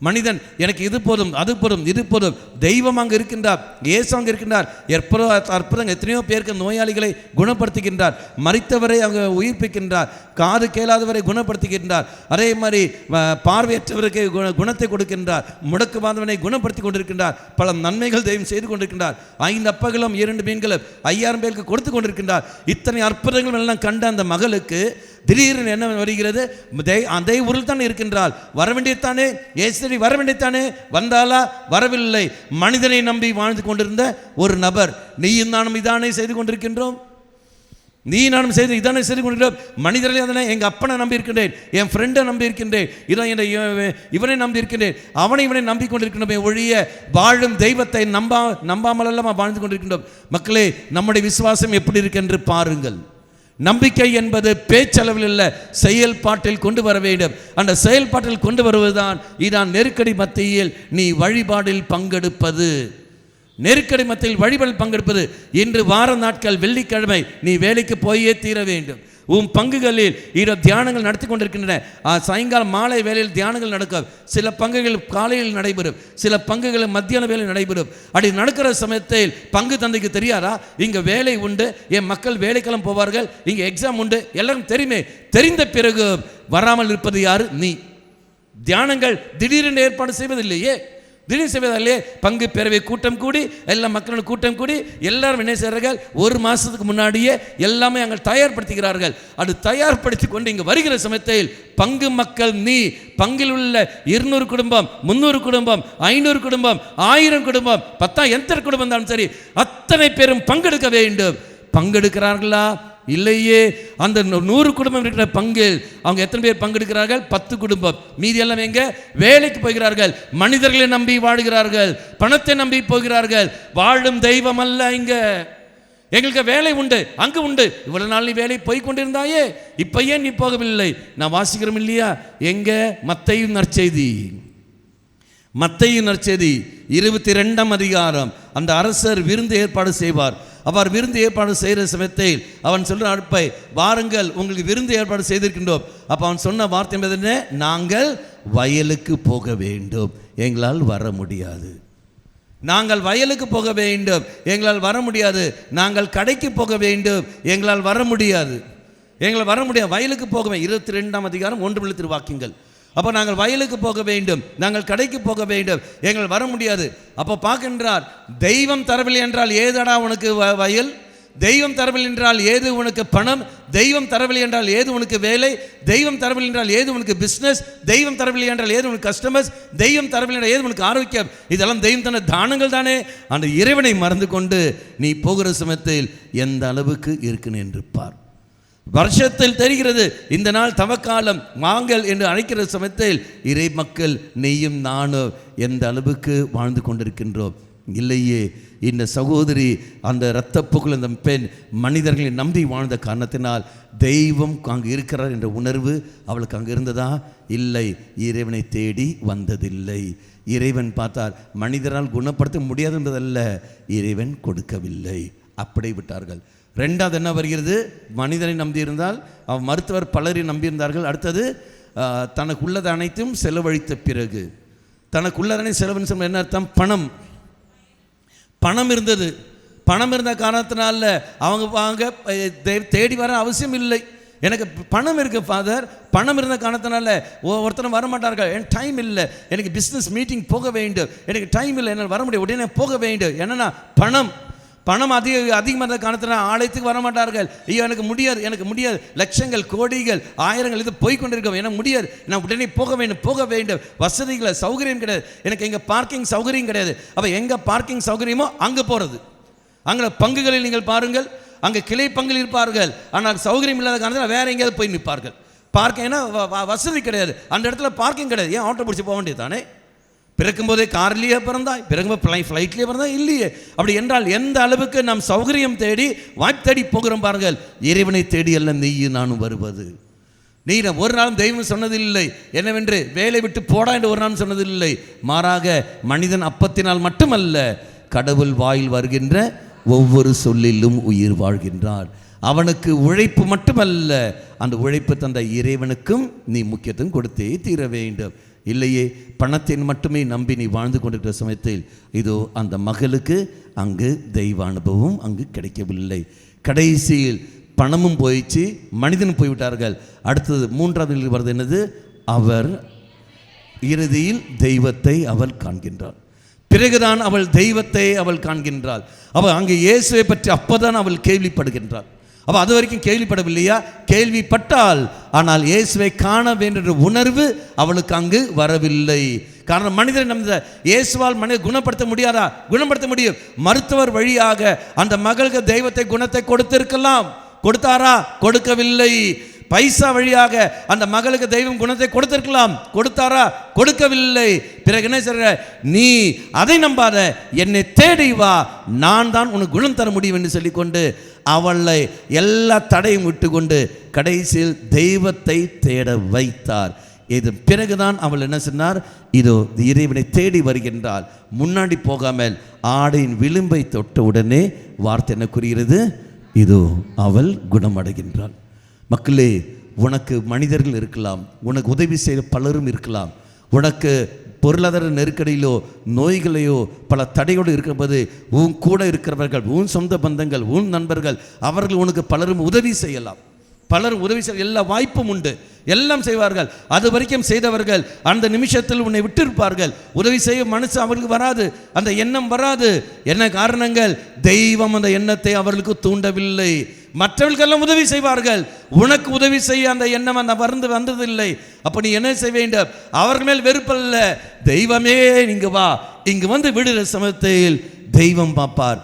மனிதன் எனக்கு இது போதும், அது போதும், இது போதும். தெய்வம் அங்கே இருக்கின்றார், இயேசு அங்கே இருக்கின்றார். அற்புதம் எத்தனையோ பேருக்கு நோயாளிகளை குணப்படுத்துகின்றார், மரித்தவரை அங்கே உயிர்ப்பிக்கின்றார், காது கேளாதவரை குணப்படுத்துகின்றார், அதே மாதிரி பார்வையற்றவருக்கு குணத்தை கொடுக்கின்றார், முடக்கு பாந்தவனை குணப்படுத்தி கொண்டிருக்கின்றார். பல நன்மைகள் தெய்வம் செய்து கொண்டிருக்கின்றார். 5 அப்பங்களும் 2 மீன்களும் 5000 பேருக்கு கொடுத்து கொண்டிருக்கின்றார். இத்தனை அற்புதங்கள் எல்லாம் கண்ட அந்த மகளுக்கு திடீர்னு என்ன வருகிறது? அதே ஊரில் தான் இருக்கின்றாள். வர வேண்டியதானே, ஏசரி வர வேண்டியதானே, வந்தாலா? வரவில்லை. மனிதனை நம்பி வாழ்ந்து கொண்டிருந்த ஒரு நபர். நீயும் நானும் இதானே செய்து கொண்டிருக்கின்றோம். நீ நானும் இதானே செய்து கொண்டிருக்கிறோம். மனிதர்களே அதனை எங்கள் அப்பனை நம்பி இருக்கின்றேன், என் ஃப்ரெண்டை நம்பி இருக்கின்றேன், இவனை நம்பி இருக்கின்றேன், இவனை நம்பி கொண்டிருக்கின்றோம் ஒழிய வாழும் தெய்வத்தை நம்பாமல் எல்லாம் வாழ்ந்து கொண்டிருக்கின்றோம். மக்களே, நம்முடைய விசுவாசம் எப்படி இருக்கு என்று பாருங்கள். நம்பிக்கை என்பது பேச்சளவில் இல்லை, செயல்பாட்டில் கொண்டு வர வேண்டும். அந்த செயல்பாட்டில் கொண்டு வருவதுதான் இதான் நெருக்கடி மத்தியில் நீ வழிபாடில் பங்கெடுப்பது. நெருக்கடி மத்தியில் வழிபாடில் பங்கெடுப்பது. இன்று வார நாட்கள் வெள்ளிக்கிழமை நீ வேலைக்கு போயே தீர வேண்டும். உன் பங்குகளில் தியானங்கள் நடத்தி கொண்டிருக்கின்றன. சாயங்காலம் மாலை வேலையில் தியானங்கள் நடக்கும். சில பங்குகள் காலையில் நடைபெறும், சில பங்குகள் மத்தியான வேலை நடைபெறும். அப்படி நடக்கிற சமயத்தில் பங்கு தந்தைக்கு தெரியாதா இங்கே வேலை உண்டு, என் மக்கள் வேலைக்கெல்லாம் போவார்கள், இங்கே எக்ஸாம் உண்டு, எல்லாரும் தெரியுமே. தெரிந்த பிறகு வராமல் இருப்பது யாரு? நீ. தியானங்கள் திடீரென்று ஏற்பாடு செய்வதில்லையே, திடீர் செய்வதாலே பங்கு பேரவை கூட்டம் கூடி எல்லா மக்களும் கூட்டம் கூடி எல்லாரும் என்ன செய்கிறார்கள்? ஒரு மாதத்துக்கு முன்னாடியே எல்லாமே அங்கே தயார்படுத்துகிறார்கள். அது தயார்படுத்தி கொண்டு இங்கே வருகிற சமயத்தில் பங்கு மக்கள் நீ. பங்கில் உள்ள 200 குடும்பம், 300 குடும்பம், 500 குடும்பம், 1000 குடும்பம், 10 எந்த குடும்பம் இருந்தாலும் சரி, அத்தனை பேரும் பங்கெடுக்க வேண்டும். பங்கெடுக்கிறார்களா? இல்லையே. அந்த 100 குடும்பம் இருக்கிற பங்கில் அவங்க எத்தனை பேர் பங்கெடுக்கிறார்கள்? 10 குடும்பம். மீதி எல்லாம் எங்க? வேலைக்கு போகிறார்கள், மனிதர்களை நம்பி வாழ்கிறார்கள், பணத்தை நம்பி போகிறார்கள். வாழும் தெய்வம் அல்ல இங்க. எங்களுக்கு வேலை உண்டு, அங்கு உண்டு. இவ்வளவு நாள் நீ வேலை போய் கொண்டிருந்தாயே, இப்ப ஏன் நீ போகவில்லை? நான் வாசிக்கிறோம் இல்லையா? எங்க மத்தேயு நற்செய்தி, மத்தேயு நற்செய்தி 22ஆம் அதிகாரம். அந்த அரசர் விருந்து ஏற்பாடு செய்வார். அவர் விருந்து ஏற்பாடு செய்கிற சமயத்தில் அவன் சொல்ற அழைப்பை, வாருங்கள் உங்களுக்கு விருந்து ஏற்பாடு செய்திருக்கின்றோம். அப்போ அவன் சொன்ன வார்த்தை என்ன? நாங்கள் வயலுக்கு போக வேண்டும், எங்களால் வர முடியாது. நாங்கள் வயலுக்கு போக வேண்டும், எங்களால் வர முடியாது. நாங்கள் கடைக்கு போக வேண்டும், எங்களால் வர முடியாது. எங்களால் வர முடியாது, வயலுக்கு போக வேண்டும். 22ஆம் அதிகாரம் 1 திருவாக்கியங்கள். அப்போ நாங்கள் வயலுக்கு போக வேண்டும், நாங்கள் கடைக்கு போக வேண்டும், எங்கள் வர முடியாது. அப்போ பார்க்கின்றார், தெய்வம் தரவில்லை என்றால் ஏதடா உனக்கு வயல்? தெய்வம் தரவில்லை என்றால் ஏது உனக்கு பணம்? தெய்வம் தரவில்லை என்றால் ஏது உனக்கு வேலை? தெய்வம் தரவில்லை என்றால் ஏது உனக்கு பிஸ்னஸ்? தெய்வம் தரவில்லை என்றால் ஏது உனக்கு கஸ்டமர்ஸ்? தெய்வம் தரவில்லை என்றால் ஏது உனக்கு ஆரோக்கியம்? இதெல்லாம் தெய்வம் தந்த தானங்கள் தானே. அந்த இறைவனை மறந்து கொண்டு நீ போகிற சமயத்தில் எந்த அளவுக்கு இருக்குன்னு என்று பார். வருஷத்தில் தெரிகிறது, இந்த நாள் தவக்காலம் வாங்கல் என்று அழைக்கிற சமயத்தில் இறை மக்கள் நீயும் நானும் எந்த அளவுக்கு வாழ்ந்து கொண்டிருக்கின்றோம். இல்லையே, இந்த சகோதரி அந்த இரத்தப்புகள் அந்த பெண் மனிதர்களை நம்பி வாழ்ந்த காரணத்தினால் தெய்வம் அங்கு இருக்கிறார் என்ற உணர்வு அவளுக்கு அங்கு இருந்ததா? இல்லை, இறைவனை தேடி வந்ததில்லை. இறைவன் பார்த்தார், மனிதரால் குணப்படுத்த முடியாது என்பதல்ல, இறைவன் கொடுக்கவில்லை, அப்படி விட்டார்கள். ரெண்டாவது என்ன வருகிறது? மனிதனை நம்பியிருந்தால் அவன் மருத்துவர் பலரை நம்பியிருந்தார்கள். அடுத்தது தனக்குள்ளது அனைத்தும் செலவழித்த பிறகு, தனக்குள்ளதனை செலவுன்னு சொல்ல என்ன அர்த்தம்? பணம். பணம் இருந்தது. பணம் இருந்த காரணத்தினால அவங்க தேடி வர அவசியம் இல்லை. எனக்கு பணம் இருக்கு ஃபாதர், பணம் இருந்த காரணத்தினால ஒருத்தரும் வரமாட்டார்கள். எனக்கு டைம் இல்லை, எனக்கு பிஸ்னஸ் மீட்டிங் போக வேண்டும், எனக்கு டைம் இல்லை, என்னால் வர முடியும், உடனே போக வேண்டும். என்னன்னா பணம். பணம் அதிகமாக இருந்த காரணத்தினால் ஆலயத்துக்கு வரமாட்டார்கள். ஐயோ எனக்கு முடியாது, எனக்கு முடியாது, லட்சங்கள் கோடிகள் ஆயிரங்கள் இது போய்கொண்டிருக்கோம், எனக்கு முடியாது, நான் உடனே போக வேண்டும். வசதிகளை சௌகரியம் கிடையாது, எனக்கு எங்கே பார்க்கிங் சௌகரியம் கிடையாது. அப்போ எங்கே பார்க்கிங் சௌகரியமோ அங்கே போகிறது. அங்கே பங்குகளில் நீங்கள் பாருங்கள், அங்கே கிளை பங்கில் இருப்பார்கள், ஆனால் சௌகரியம் இல்லாத காரணத்தில் வேற எங்கேயாவது போய் நிற்பார்கள். பார்க்கிங் ஏன்னா வசதி கிடையாது, அந்த இடத்துல பார்க்கிங் கிடையாது. ஏன் ஆட்டோ பிடிச்சி போக வேண்டியது தானே? பிறக்கும் போதே கார்லேயே பிறந்தாய், பிறகும்போது ஃப்ளைட்லேயே பிறந்தாய் இல்லையே. அப்படி என்றால் எந்த அளவுக்கு நாம் சௌகரியம் தேடி வாய்ப்பு தேடி போகிறோம் பாருங்கள். இறைவனை தேடி அல்ல நீயும் நானும் வருவது. நீ ஒரு நாளும் தெய்வம் சொன்னதில்லை என்னவென்று வேலை விட்டு போடா என்று ஒரு நாளும் சொன்னதில்லை. மாறாக மனிதன் அப்பத்தினால் மட்டுமல்ல, கடவுள் வாயில் வருகின்ற ஒவ்வொரு சொல்லிலும் உயிர் வாழ்கின்றார். அவனுக்கு உழைப்பு மட்டுமல்ல, அந்த உழைப்பு தந்த இறைவனுக்கும் நீ முக்கியத்துவம் கொடுத்தே தீர வேண்டும். இல்லையே, பணத்தின் மட்டுமே நம்பி நீ வாழ்ந்து கொண்டிருக்கிற சமயத்தில் இதோ அந்த மகளுக்கு அங்கு தெய்வ அனுபவம் அங்கு கிடைக்கவில்லை. கடைசியில் பணமும் போயிடுச்சு, மனிதனும் போய்விட்டார்கள். அடுத்தது மூன்றாவது வருது என்னது? அவர் இறுதியில் தெய்வத்தை அவள் காண்கின்றாள். பிறகுதான் அவள் தெய்வத்தை அவள் காண்கின்றாள். அவள் அங்கே இயேசுவை பற்றி அப்பதான் அவள் கேள்விப்படுகின்றாள். அப்போ அது வரைக்கும் கேள்விப்படவில்லையா? கேள்விப்பட்டால், ஆனால் இயேசுவை காண வேண்டிய உணர்வு அவளுக்கு அங்கு வரவில்லை. காரணம், மனிதரை நம்ப இயேசுவால் மனித குணப்படுத்த முடியாதா? குணப்படுத்த முடியும். மருத்துவர் வழியாக அந்த மகளுக்கு தெய்வத்தை குணத்தை கொடுத்திருக்கலாம். கொடுத்தாரா? கொடுக்கவில்லை. பைசா வழியாக அந்த மகளுக்கு தெய்வம் குணத்தை கொடுத்திருக்கலாம். கொடுத்தாரா? கொடுக்கவில்லை. பிறகு என்ன சொல்ற? நீ அதை நம்பாத, என்னை தேடி வா, நான் தான் உனக்கு குணம் தர முடியும் என்று சொல்லிக்கொண்டு அவளை எல்லா தடையும் விட்டு கொண்டு கடைசியில் தெய்வத்தை தேட வைத்தார். இது பிறகுதான் அவள் என்ன சொன்னார்? இதோ இறைவனை தேடி வருகின்றாள். முன்னாடி போகாமல் ஆடையின் விளிம்பை தொட்ட உடனே வார்த்தை என்ன கூறுகிறது? இதோ அவள் குணமடைகின்றாள். மக்களே, உனக்கு மனிதர்கள் இருக்கலாம், உனக்கு உதவி செய்ய பலரும் இருக்கலாம், உனக்கு பொருளாதார நெருக்கடியிலோ நோய்களையோ பல தடையோடு இருக்கிறபோது உன் கூட இருக்கிறவர்கள், உன் சொந்த பந்தங்கள், உன் நண்பர்கள், அவர்கள் உனக்கு பலரும் உதவி செய்யலாம். பலரும் உதவி செய்ய எல்லா வாய்ப்பும் உண்டு, எல்லாம் செய்வார்கள். அது வரைக்கும் செய்தவர்கள் அந்த நிமிஷத்தில் உன்னை விட்டிருப்பார்கள். உதவி செய்ய மனசு அவர்களுக்கு வராது, அந்த எண்ணம் வராது. என்ன காரணங்கள்? தெய்வம் அந்த எண்ணத்தை அவர்களுக்கு தூண்டவில்லை. மற்றவர்களுக்கெல்லாம் உதவி செய்வார்கள், உனக்கு உதவி செய்ய அந்த எண்ணம் அந்த வந்ததில்லை. அப்ப நீ என்ன செய்ய வேண்டும்? அவர்கள் மேல் வெறுப்பல்ல, தெய்வமே இங்கு வா, இங்கு வந்து விடுகிற சமயத்தில் தெய்வம் பார்ப்பார்,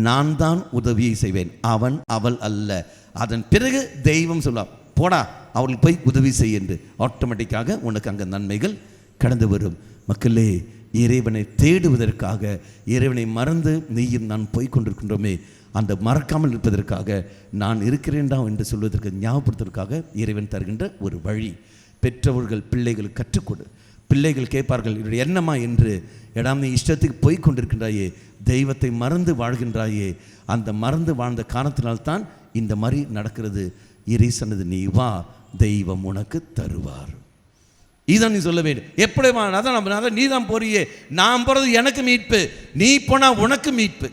நான் தான் உதவியை செய்வேன், அவன் அவள் அல்ல. அதன் பிறகு தெய்வம் சொல்லலாம், போடா அவர்களுக்கு போய் உதவி செய்ய என்று. ஆட்டோமேட்டிக்காக உனக்கு அங்கே நன்மைகள் கடந்து வரும். மக்களே, இறைவனை தேடுவதற்காக இறைவனை மறந்து நீயும் நான் போய் கொண்டிருக்கின்றோமே, அந்த மறக்காமல் இருப்பதற்காக நான் இருக்கிறேன்டா என்று சொல்வதற்கு ஞாபகப்படுத்துவதற்காக இறைவன் தருகின்ற ஒரு வழி. பெற்றவர்கள் பிள்ளைகள் கற்றுக்கொடு. பிள்ளைகள் கேட்பார்கள், இவருடைய என்னம்மா என்று. எடாம், நீ இஷ்டத்துக்கு போய் கொண்டிருக்கின்றாயே, தெய்வத்தை மறந்து வாழ்கின்றாயே, அந்த மறந்து வாழ்ந்த காரணத்தினால்தான் இந்த மாதிரி நடக்கிறது. இறை சொன்னது, நீ வா, தெய்வம் உனக்கு தருவார். இதான் நீ சொல்ல வேண்டும். எப்படி அதான் நீ தான் போறியே, நான் போகிறது எனக்கு மீட்பு, நீ போனால் உனக்கு மீட்பு.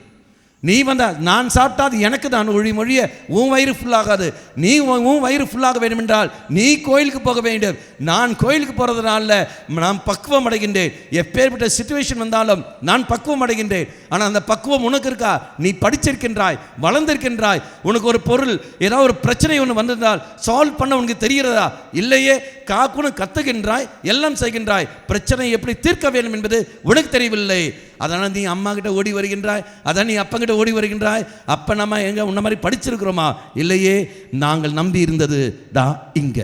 நீ வந்தா நான் சாப்பிட்டா அது எனக்கு தான் மொழிய உன் வயிறு ஃபுல்லாகாது. நீ உன் வயிறு ஃபுல்லாக வேண்டும் என்றால் நீ கோயிலுக்கு போக வேண்டும். நான் கோயிலுக்கு போகிறதுனால நான் பக்குவம் அடைகின்றேன். எப்பேற்பட்ட சிச்சுவேஷன் வந்தாலும் நான் பக்குவம் அடைகின்றேன். ஆனால் அந்த பக்குவம் உனக்கு இருக்கா? நீ படிச்சிருக்கின்றாய், வளர்ந்திருக்கின்றாய். உனக்கு ஒரு பொருள் ஏதாவது ஒரு பிரச்சனை ஒன்று வந்திருந்தால் சால்வ் பண்ண உனக்கு தெரிகிறதா? இல்லையே. காக்குன்னு கத்துகின்றாய், எல்லாம் செய்கின்றாய். பிரச்சனை எப்படி தீர்க்க வேண்டும் என்பது உனக்கு தெரியவில்லை. அதனால் நீ அம்மா கிட்ட ஓடி வருகின்றாய், அதான் நீ அப்பா கிட்ட ஓடி வருகின்றாய். அப்போ நம்ம எங்க உன்ன மாதிரி படிச்சிருக்கிறோமா? இல்லையே. நாங்கள் நம்பி இருந்தது இங்க.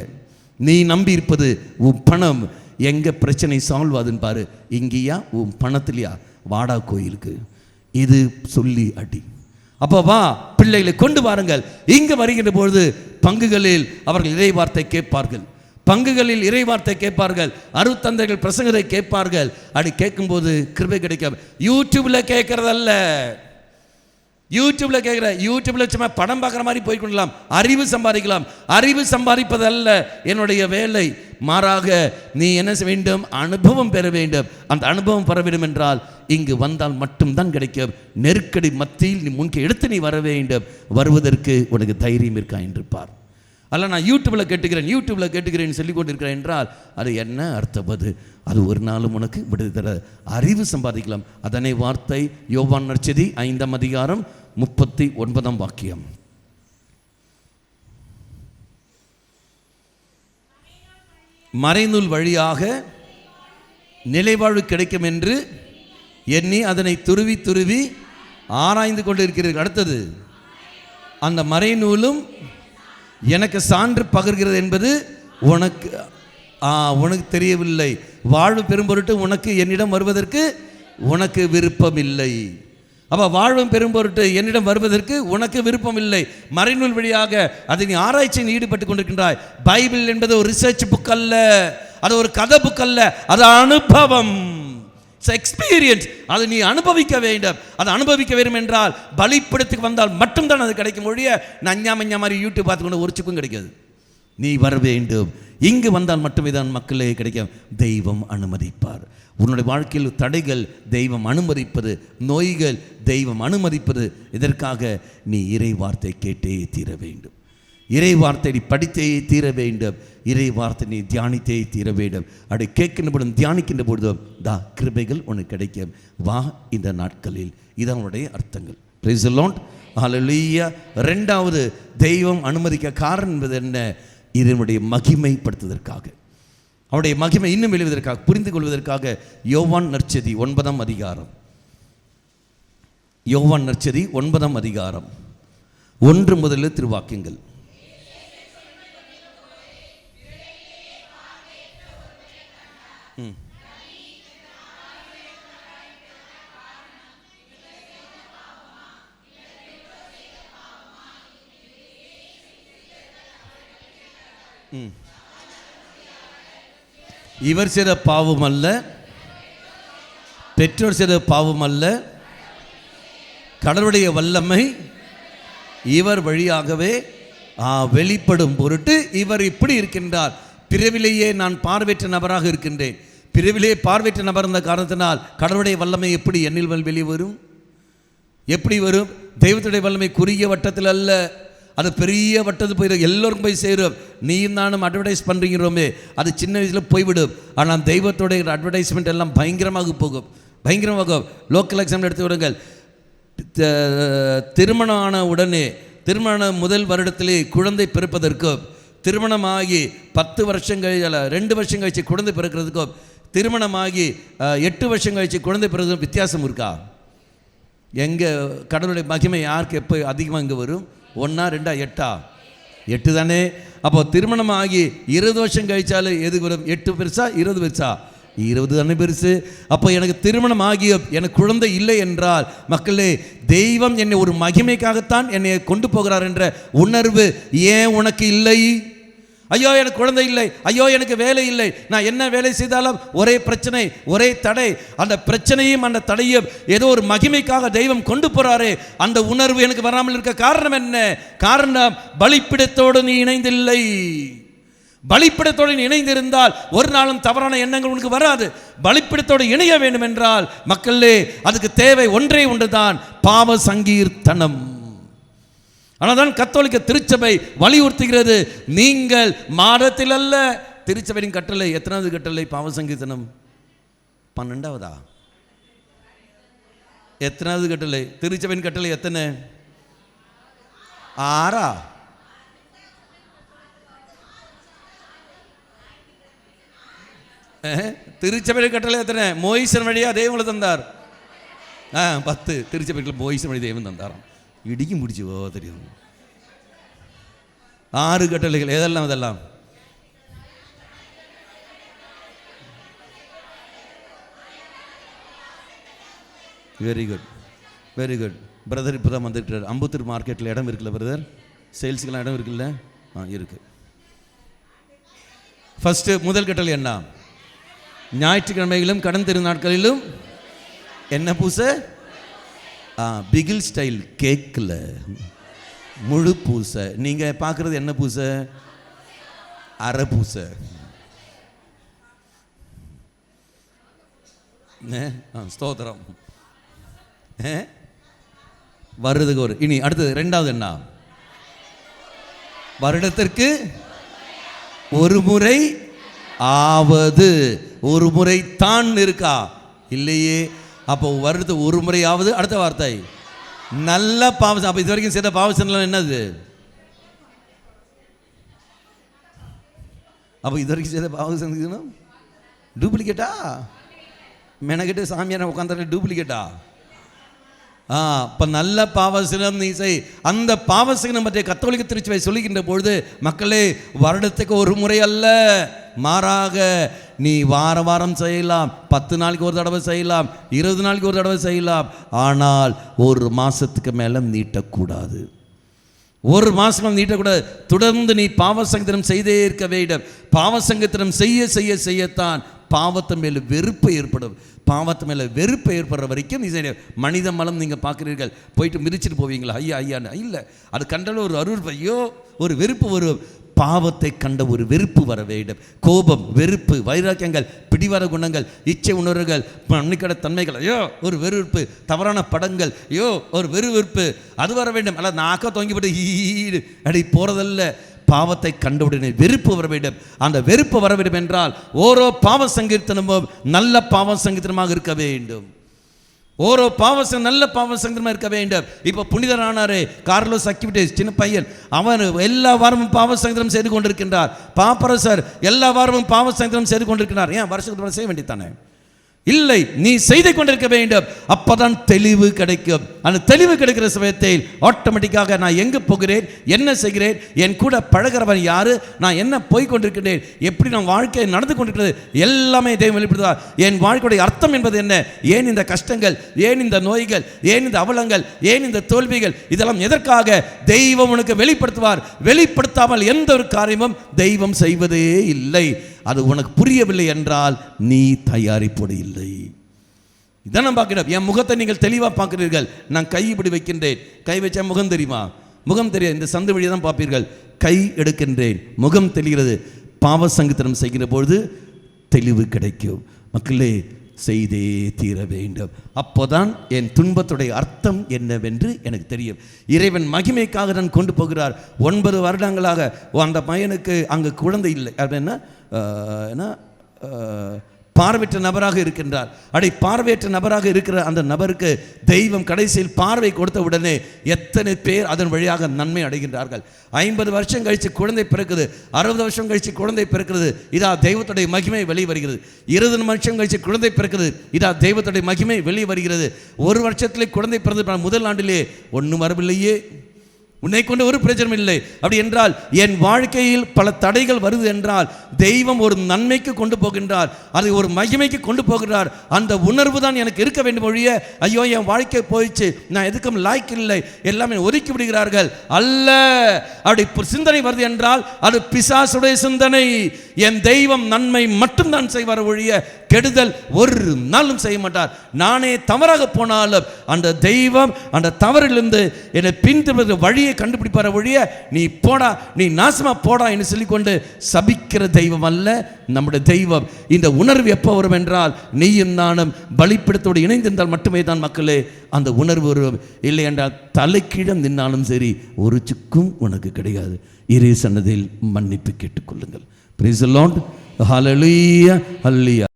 நீ நம்பி இருப்பது உன் பணம். எங்க பிரச்சனை சால்வ் ஆகுதுன்னு பாரு. இங்கேயா உன் பணத்திலையா? வாடா கோயிலுக்கு. இது சொல்லி அடி. அப்போ வா, பிள்ளைகளை கொண்டு வாருங்கள். இங்கு வருகின்ற பொழுது பங்குகளில் அவர்கள் இறை வார்த்தை கேட்பார்கள். பங்குகளில் இறைவார்த்தை கேட்பார்கள். அருட்தந்தைகள் பிரசங்கத்தை கேட்பார்கள். அப்படி கேட்கும்போது கிருபை கிடைக்கும். யூடியூப்ல கேட்கறதல்ல, யூடியூப்ல கேட்குற யூடியூப்ல சும்மா படம் பார்க்குற மாதிரி போய்கொள்ளலாம், அறிவு சம்பாதிக்கலாம். அறிவு சம்பாதிப்பதல்ல என்னுடைய வேலை. மாறாக நீ என்ன செய்ய வேண்டும்? அனுபவம் பெற வேண்டும். அந்த அனுபவம் பெற வேண்டும் என்றால் இங்கு வந்தால் மட்டும்தான் கிடைக்கும். நெருக்கடி மத்தியில் நீ முன்கே எடுத்து நீ வர வேண்டும். வருவதற்கு உனக்கு தைரியம் இருக்கா என்று பார். அல்ல நான் யூடியூப்பில் கேட்டுக்கிறேன் சொல்லிக் கொண்டிருக்கிறேன் என்றால் அது என்ன அர்த்தம்? அது ஒரு நாளும் உனக்கு விடுதலை தர அறிவு சம்பாதிக்கலாம். அதனை வார்த்தை யோவான் நற்செய்தி 5ஆம் அதிகாரம் 39ஆம் வாக்கியம். மறைநூல் வழியாக நிலைவாழ்வு கிடைக்கும் என்று எண்ணி அதனை துருவி துருவி ஆராய்ந்து கொண்டிருக்கிறீர்கள். அடுத்தது, அந்த மறைநூலும் எனக்கு சான்று பகர்கிறது என்பது உனக்கு தெரியவில்லை. வாழ்வு பெரும் பொருட்டு உனக்கு என்னிடம் வருவதற்கு உனக்கு விருப்பம் இல்லை. அப்போ வாழ்வும் பெரும் பொருட்டு என்னிடம் வருவதற்கு உனக்கு விருப்பம் இல்லை. மறைநூல் வழியாக அதை நீ ஆராய்ச்சியில் ஈடுபட்டு கொண்டிருக்கின்றாய். பைபிள் என்பது ஒரு ரிசர்ச் புக் அல்ல, அது ஒரு கதை புக் அல்ல, அது அனுபவம், எக்ஸ்பீரியன்ஸ். அதை நீ அனுபவிக்க வேண்டும். அதை அனுபவிக்க வேண்டும் என்றால் பலிப்படத்துக்கு வந்தால் மட்டும்தான் அது கிடைக்கும். ஒழிய நஞ்சா மஞ்சா மாதிரி யூடியூப் பார்த்துக்கொண்டு ஒரு சிப்பும் கிடைக்காது. நீ வர வேண்டும். இங்கு வந்தால் மட்டுமே தான் மக்களே கிடைக்கும். தெய்வம் அனுமதிப்பார். உன்னுடைய வாழ்க்கையில் தடைகள் தெய்வம் அனுமதிப்பது, நோய்கள் தெய்வம் அனுமதிப்பது. இதற்காக நீ இறை வார்த்தை கேட்டே தீர வேண்டும். இறை வார்த்தை நீ படித்தே தீர வேண்டும். இறை வார்த்தை நீ தியானித்தே தீர வேண்டும். அப்படி கேட்கின்ற பொழுதும் தியானிக்கின்ற பொழுதும் கிருபைகள் உனக்கு கிடைக்கும். வா இந்த நாட்களில். இதான் உன்னுடைய அர்த்தங்கள். Praise the Lord. ஹல்லேலூயா. இரண்டாவது, தெய்வம் அனுமதிக்க காரணம் என்பது என்ன? இதனுடைய மகிமைப்படுத்துவதற்காக, அவருடைய மகிமை இன்னும் எழுவதற்காக, புரிந்து கொள்வதற்காக. யோவான் நற்செய்தி 9ஆம் அதிகாரம், யோவான் நற்செய்தி 9ஆம் அதிகாரம் 1 முதல் திருவாக்கியங்கள். இவர் செய்த பாவம் அல்ல, பெற்றோர் செய்த பாவம் அல்ல, கடவுளுடைய வல்லமை இவர் வழியாகவே வெளிப்படும் பொருட்டு இவர் இப்படி இருக்கின்றார். பிறவிலேயே நான் பார்வையற்ற நபராக இருக்கின்றேன். பிறவிலேயே பார்வையற்ற நபர் இருந்த காரணத்தினால் கடவுளுடைய வல்லமை எப்படி என்னில் வெளியே வரும்? எப்படி வரும்? தெய்வத்துடைய வல்லமை குறுகிய வட்டத்தில் அல்ல, அது பெரிய வட்டத்து போய் எல்லோருக்கும் போய் சேரும். நீயும் நானும் அட்வர்டைஸ் பண்ணுறீங்கிறோமே, அது சின்ன வயசில் போய்விடும். ஆனால் தெய்வத்துடைய அட்வர்டைஸ்மெண்ட் எல்லாம் பயங்கரமாக போகும், பயங்கரமாக. லோக்கல் எக்ஸாம்பிள் எடுத்து விடுங்கள். திருமணம் ஆன உடனே, திருமண முதல் வருடத்திலே குழந்தை பிறப்பதற்கும், திருமணமாகி 10 வருஷம் கழிச்சு 2 வருஷம் கழிச்சு குழந்தை பிறக்கிறதுக்கும், திருமணமாகி 8 வருஷம் கழிச்சு குழந்தை பிறக்கிறதுக்கும் வித்தியாசம் இருக்கா? எங்கே கடவுளுடைய மகிமை யாருக்கு எப்போ அதிகமாக இங்கே வரும்? 1, 2, 8 தானே? அப்போ திருமணம் ஆகி 20 வருஷம் கழிச்சாலும் எது வரும்? 8 பெருசா 20 பெருசா? 20 தானே பெருசு. அப்போ எனக்கு திருமணம் ஆகிய எனக்கு குழந்தை இல்லை என்றால், மக்களே, தெய்வம் என்னை ஒரு மகிமைக்காகத்தான் என்னை கொண்டு போகிறார் என்ற உணர்வு ஏன் உனக்கு இல்லை? ஐயோ எனக்கு குழந்தை இல்லை, ஐயோ எனக்கு வேலை இல்லை, நான் என்ன வேலை செய்தாலும் ஒரே பிரச்சனை, ஒரே தடை. அந்த பிரச்சனையும் அந்த தடையும் ஏதோ ஒரு மகிமைக்காக தெய்வம் கொண்டு போறாரே, அந்த உணர்வு எனக்கு வராமல் இருக்க காரணம் என்ன? காரணம், பலிப்பிடத்தோடு நீ இணைந்தில்லை. பலிப்பிடத்தோடு இணைந்திருந்தால் ஒரு நாளும் தவறான எண்ணங்கள் உனக்கு வராது. பலிப்பிடத்தோடு இணைய வேண்டும் என்றால், மக்களே, அதுக்கு தேவை ஒன்றே ஒன்றுதான், பாவ சங்கீர்த்தனம். ஆனால் கத்தோலிக்க திருச்சபை வலியுறுத்துகிறது, நீங்கள் மாதத்தில் அல்ல. திருச்சபையின் கட்டளை எத்தனாவது கட்டளை? பாவ சங்கீர்த்தனம் 12வதா? எத்தனாவது கட்டளை? திருச்சபையின் கட்டளை எத்தனை? 6ஆ? திருச்சபையின் கட்டளை எத்தனை? மோயிசன் வழியா தெய்வங்களை தந்தார். 10. திருச்சபைக்குள்ள மோயிசன் வழி தெய்வம் தந்தாராம். இடிக்கும் பிடிச்சுவோ தெரியும். 6 கட்டளைகள் எதெல்லாம்? அதெல்லாம் very good, very good brother. இப்போ தான் வந்துட்டு அம்புத்தூர் மார்க்கெட்டில் இடம் இருக்குல்ல பிரதர்? சேல்ஸுக்கெல்லாம் இடம் இருக்குல்ல? இருக்கு. ஃபர்ஸ்ட் முதல் கட்டளை என்ன? ஞாயிற்றுக்கிழமைகளிலும் கடன் திருநாட்களிலும் என்ன பூச? பிகில் ஸ்டைல் கேக்கில் முழு பூசை. நீங்கள் பார்க்குறது என்ன பூசை? அரை பூசை. ஸ்தோத்திரம். வருதுக்கு ஒரு. இனி அடுத்தது 2வது என்ன? வருடத்திற்கு ஒரு முறை ஆவது. ஒரு முறை தான் இருக்கா? இல்லையே. அப்போ வருடத்துக்கு ஒரு முறையாவது. அடுத்த வார்த்தை நல்ல பாவம். அப்போ இது வரைக்கும் செய்த பாவசனம் என்னது? அப்போ இது வரைக்கும் செய்த பாவசனம் டூப்ளிகேட்டா? மெனக்கிட்டு சாமியான உட்காந்து டூப்ளிகேட்டா? இப்போ நல்ல பாவசனம் நீ செய். அந்த பாவசனம் பற்றிய கத்தோலிக்க திருச்சபை சொல்லுகின்ற பொழுது, மக்களே, வருடத்துக்கு ஒரு முறை அல்ல, மாறாக நீ வாரம் செய்யலாம், 10 நாளைக்கு ஒரு தடவை செய்யலாம், 20 நாளைக்கு ஒரு தடவை செய்யலாம். ஆனால் ஒரு மாதத்துக்கு மேலே நீட்டக்கூடாது. ஒரு மாதம் நீட்டக்கூடாது. தொடர்ந்து நீ பாவசங்கீதனம் செய்தே இருக்க வேண்டும். பாவசங்கீதனம் செய்யத்தான் பாவத்து மேலே வெறுப்பு ஏற்படும். பாவத்து மேலே வெறுப்பு ஏற்படுற வரைக்கும் நீ செய்ய. மனித மலம் நீங்கள் பார்க்குறீர்கள், போயிட்டு மிதிச்சுட்டு போவீங்களா? ஐயான்னு இல்லை. அது கண்டாலும் ஒரு அருள், ஐயோ ஒரு வெறுப்பு வரும். பாவத்தை கண்ட ஒரு வெறுப்பு வர வேண்டும். கோபம், வெறுப்பு, வைராக்கியங்கள், பிடிவாத குணங்கள், இச்சை உணர்வுகள், மன்னிக்கட தன்மைகள், ஐயோ ஒரு வெறுப்பு. தவறான படங்கள், ஐயோ ஒரு வெறுப்பு. அது வர வேண்டும். அல்ல நாக்கா தொங்கிப்பட்டு ஈடு அடி போகிறதல்ல. பாவத்தை கண்டவுடனே வெறுப்பு வர வேண்டும். அந்த வெறுப்பு வர வேண்டும் என்றால் ஓரோ பாவ சங்கீர்த்தனமும் நல்ல பாவ சங்கீர்த்தனமாக இருக்க வேண்டும். ஓரோ பாவசம் நல்ல பாவசங்கரமாக இருக்க வேண்டும். இப்போ புனிதரானாரே கார்லோஸ் அக்விட்டஸ், சின்ன பையன், அவன் எல்லா வாரமும் பாவசங்கரம் செய்து கொண்டிருக்கின்றார். பாப்பரசர் எல்லா வாரமும் பாவசங்கரம் செய்து கொண்டிருக்கிறார். ஏன் வருஷத்துக்கு செய்ய வேண்டியதானே? இல்லை, நீ செய்து கொண்டிருக்க வேண்டும். அப்பதான் தெளிவு கிடைக்கும். அந்த தெளிவு கிடைக்கிற சமயத்தில் ஆட்டோமேட்டிக்காக நான் எங்கே போகிறேன், என்ன செய்கிறேன், என் கூட பழகிறவன் யாரு, நான் என்ன போய் கொண்டிருக்கிறேன், எப்படி நான் வாழ்க்கையை நடந்து கொண்டிருக்கிறது, எல்லாமே தெய்வம் வெளிப்படுத்துவார். என் வாழ்க்கையுடைய அர்த்தம் என்பது என்ன, ஏன் இந்த கஷ்டங்கள், ஏன் இந்த நோய்கள், ஏன் இந்த அவலங்கள், ஏன் இந்த தோல்விகள், இதெல்லாம் எதற்காக தெய்வம் உனக்கு வெளிப்படுத்துவார். வெளிப்படுத்தாமல் எந்த ஒரு காரியமும் தெய்வம் செய்வதே இல்லை. அது உனக்கு புரியவில்லை என்றால் நீ தயாரிப்போடு இல்லை. இதான் நான் பார்க்கிறேன். என் முகத்தை நீங்கள் தெளிவாக பார்க்கிறீர்கள். நான் கை இப்படி வைக்கின்றேன், கை வச்சா முகம் தெரியுமா? முகம் தெரியாது. இந்த சந்து வழியை தான் பார்ப்பீர்கள். கை எடுக்கின்றேன், முகம் தெரிகிறது. பாவ சங்கீதனம் செய்கிற பொழுது தெளிவு கிடைக்கும். மக்களே, செய்தே தீர வேண்டும். அப்போதான் என் துன்பத்துடைய அர்த்தம் என்னவென்று எனக்கு தெரியும். இறைவன் மகிமைக்காக நான் கொண்டு போகிறார். 9 வருடங்களாக அந்த பையனுக்கு அங்கே குழந்தை இல்லை. அப்படின்னா பார்வையற்ற நபராக இருக்கின்றார். அடை பார்வையற்ற நபராக இருக்கிற அந்த நபருக்கு தெய்வம் கடைசியில் பார்வை கொடுத்த உடனே எத்தனை பேர் அதன் வழியாக நன்மை அடைகின்றார்கள். 50 வருஷம் கழித்து குழந்தை பிறக்குது, 60 வருஷம் கழித்து குழந்தை பிறக்கிறது. இதா தெய்வத்துடைய மகிமை வெளியே வருகிறது. 20 வருஷம் கழித்து குழந்தை பிறக்குது. இதா தெய்வத்துடைய மகிமை வெளியே வருகிறது. 1 வருஷத்திலே குழந்தை பிறந்து முதல் ஆண்டிலே ஒன்றும் வரவில்லையே, உன்னை கொண்டு ஒரு பிரச்சனை இல்லை. அப்படி என்றால் என் வாழ்க்கையில் பல தடைகள் வருது என்றால் தெய்வம் ஒரு நன்மைக்கு கொண்டு போகின்றார், அதை ஒரு மகிமைக்கு கொண்டு போகிறார். அந்த உணர்வு தான் எனக்கு இருக்க வேண்டும் ஒழிய ஐயோ என் வாழ்க்கை போயிடுச்சு, நான் எதுக்கும் லாய்க்கு இல்லை, எல்லாமே ஒதுக்கி விடுகிறார்கள் அல்ல. அப்படி சிந்தனை வருது என்றால் அது பிசாசுடைய சிந்தனை. என் தெய்வம் நன்மை மட்டும்தான் செய்வார் ஒழிய கெடுதல் ஒரு நாளும் செய்ய மாட்டார். நானே தவறாக போனாலும் அந்த தெய்வம் அந்த தவறிலிருந்து என்னை பின்தொடர்ந்து வழியை கண்டுபிடிப்பார ஒழிய நீ போடா, நீ நாசமா போடா என்று சொல்லிக்கொண்டு சபிக்கிற தெய்வம் அல்ல நம்முடைய தெய்வம். இந்த உணர்வு எப்போ வரும் என்றால் நீயும் நானும் பலிபீடத்தோடு இணைந்திருந்தால் மட்டுமே தான் மக்களே அந்த உணர்வு வரும். இல்லை என்றால் தலைக்கீழம் நின்னாலும் சரி ஒரு சிக்கும் உனக்கு கிடையாது. இறை சன்னதியில் மன்னிப்பு கேட்டுக்கொள்ளுங்கள். Praise the Lord. Hallelujah. Hallelujah.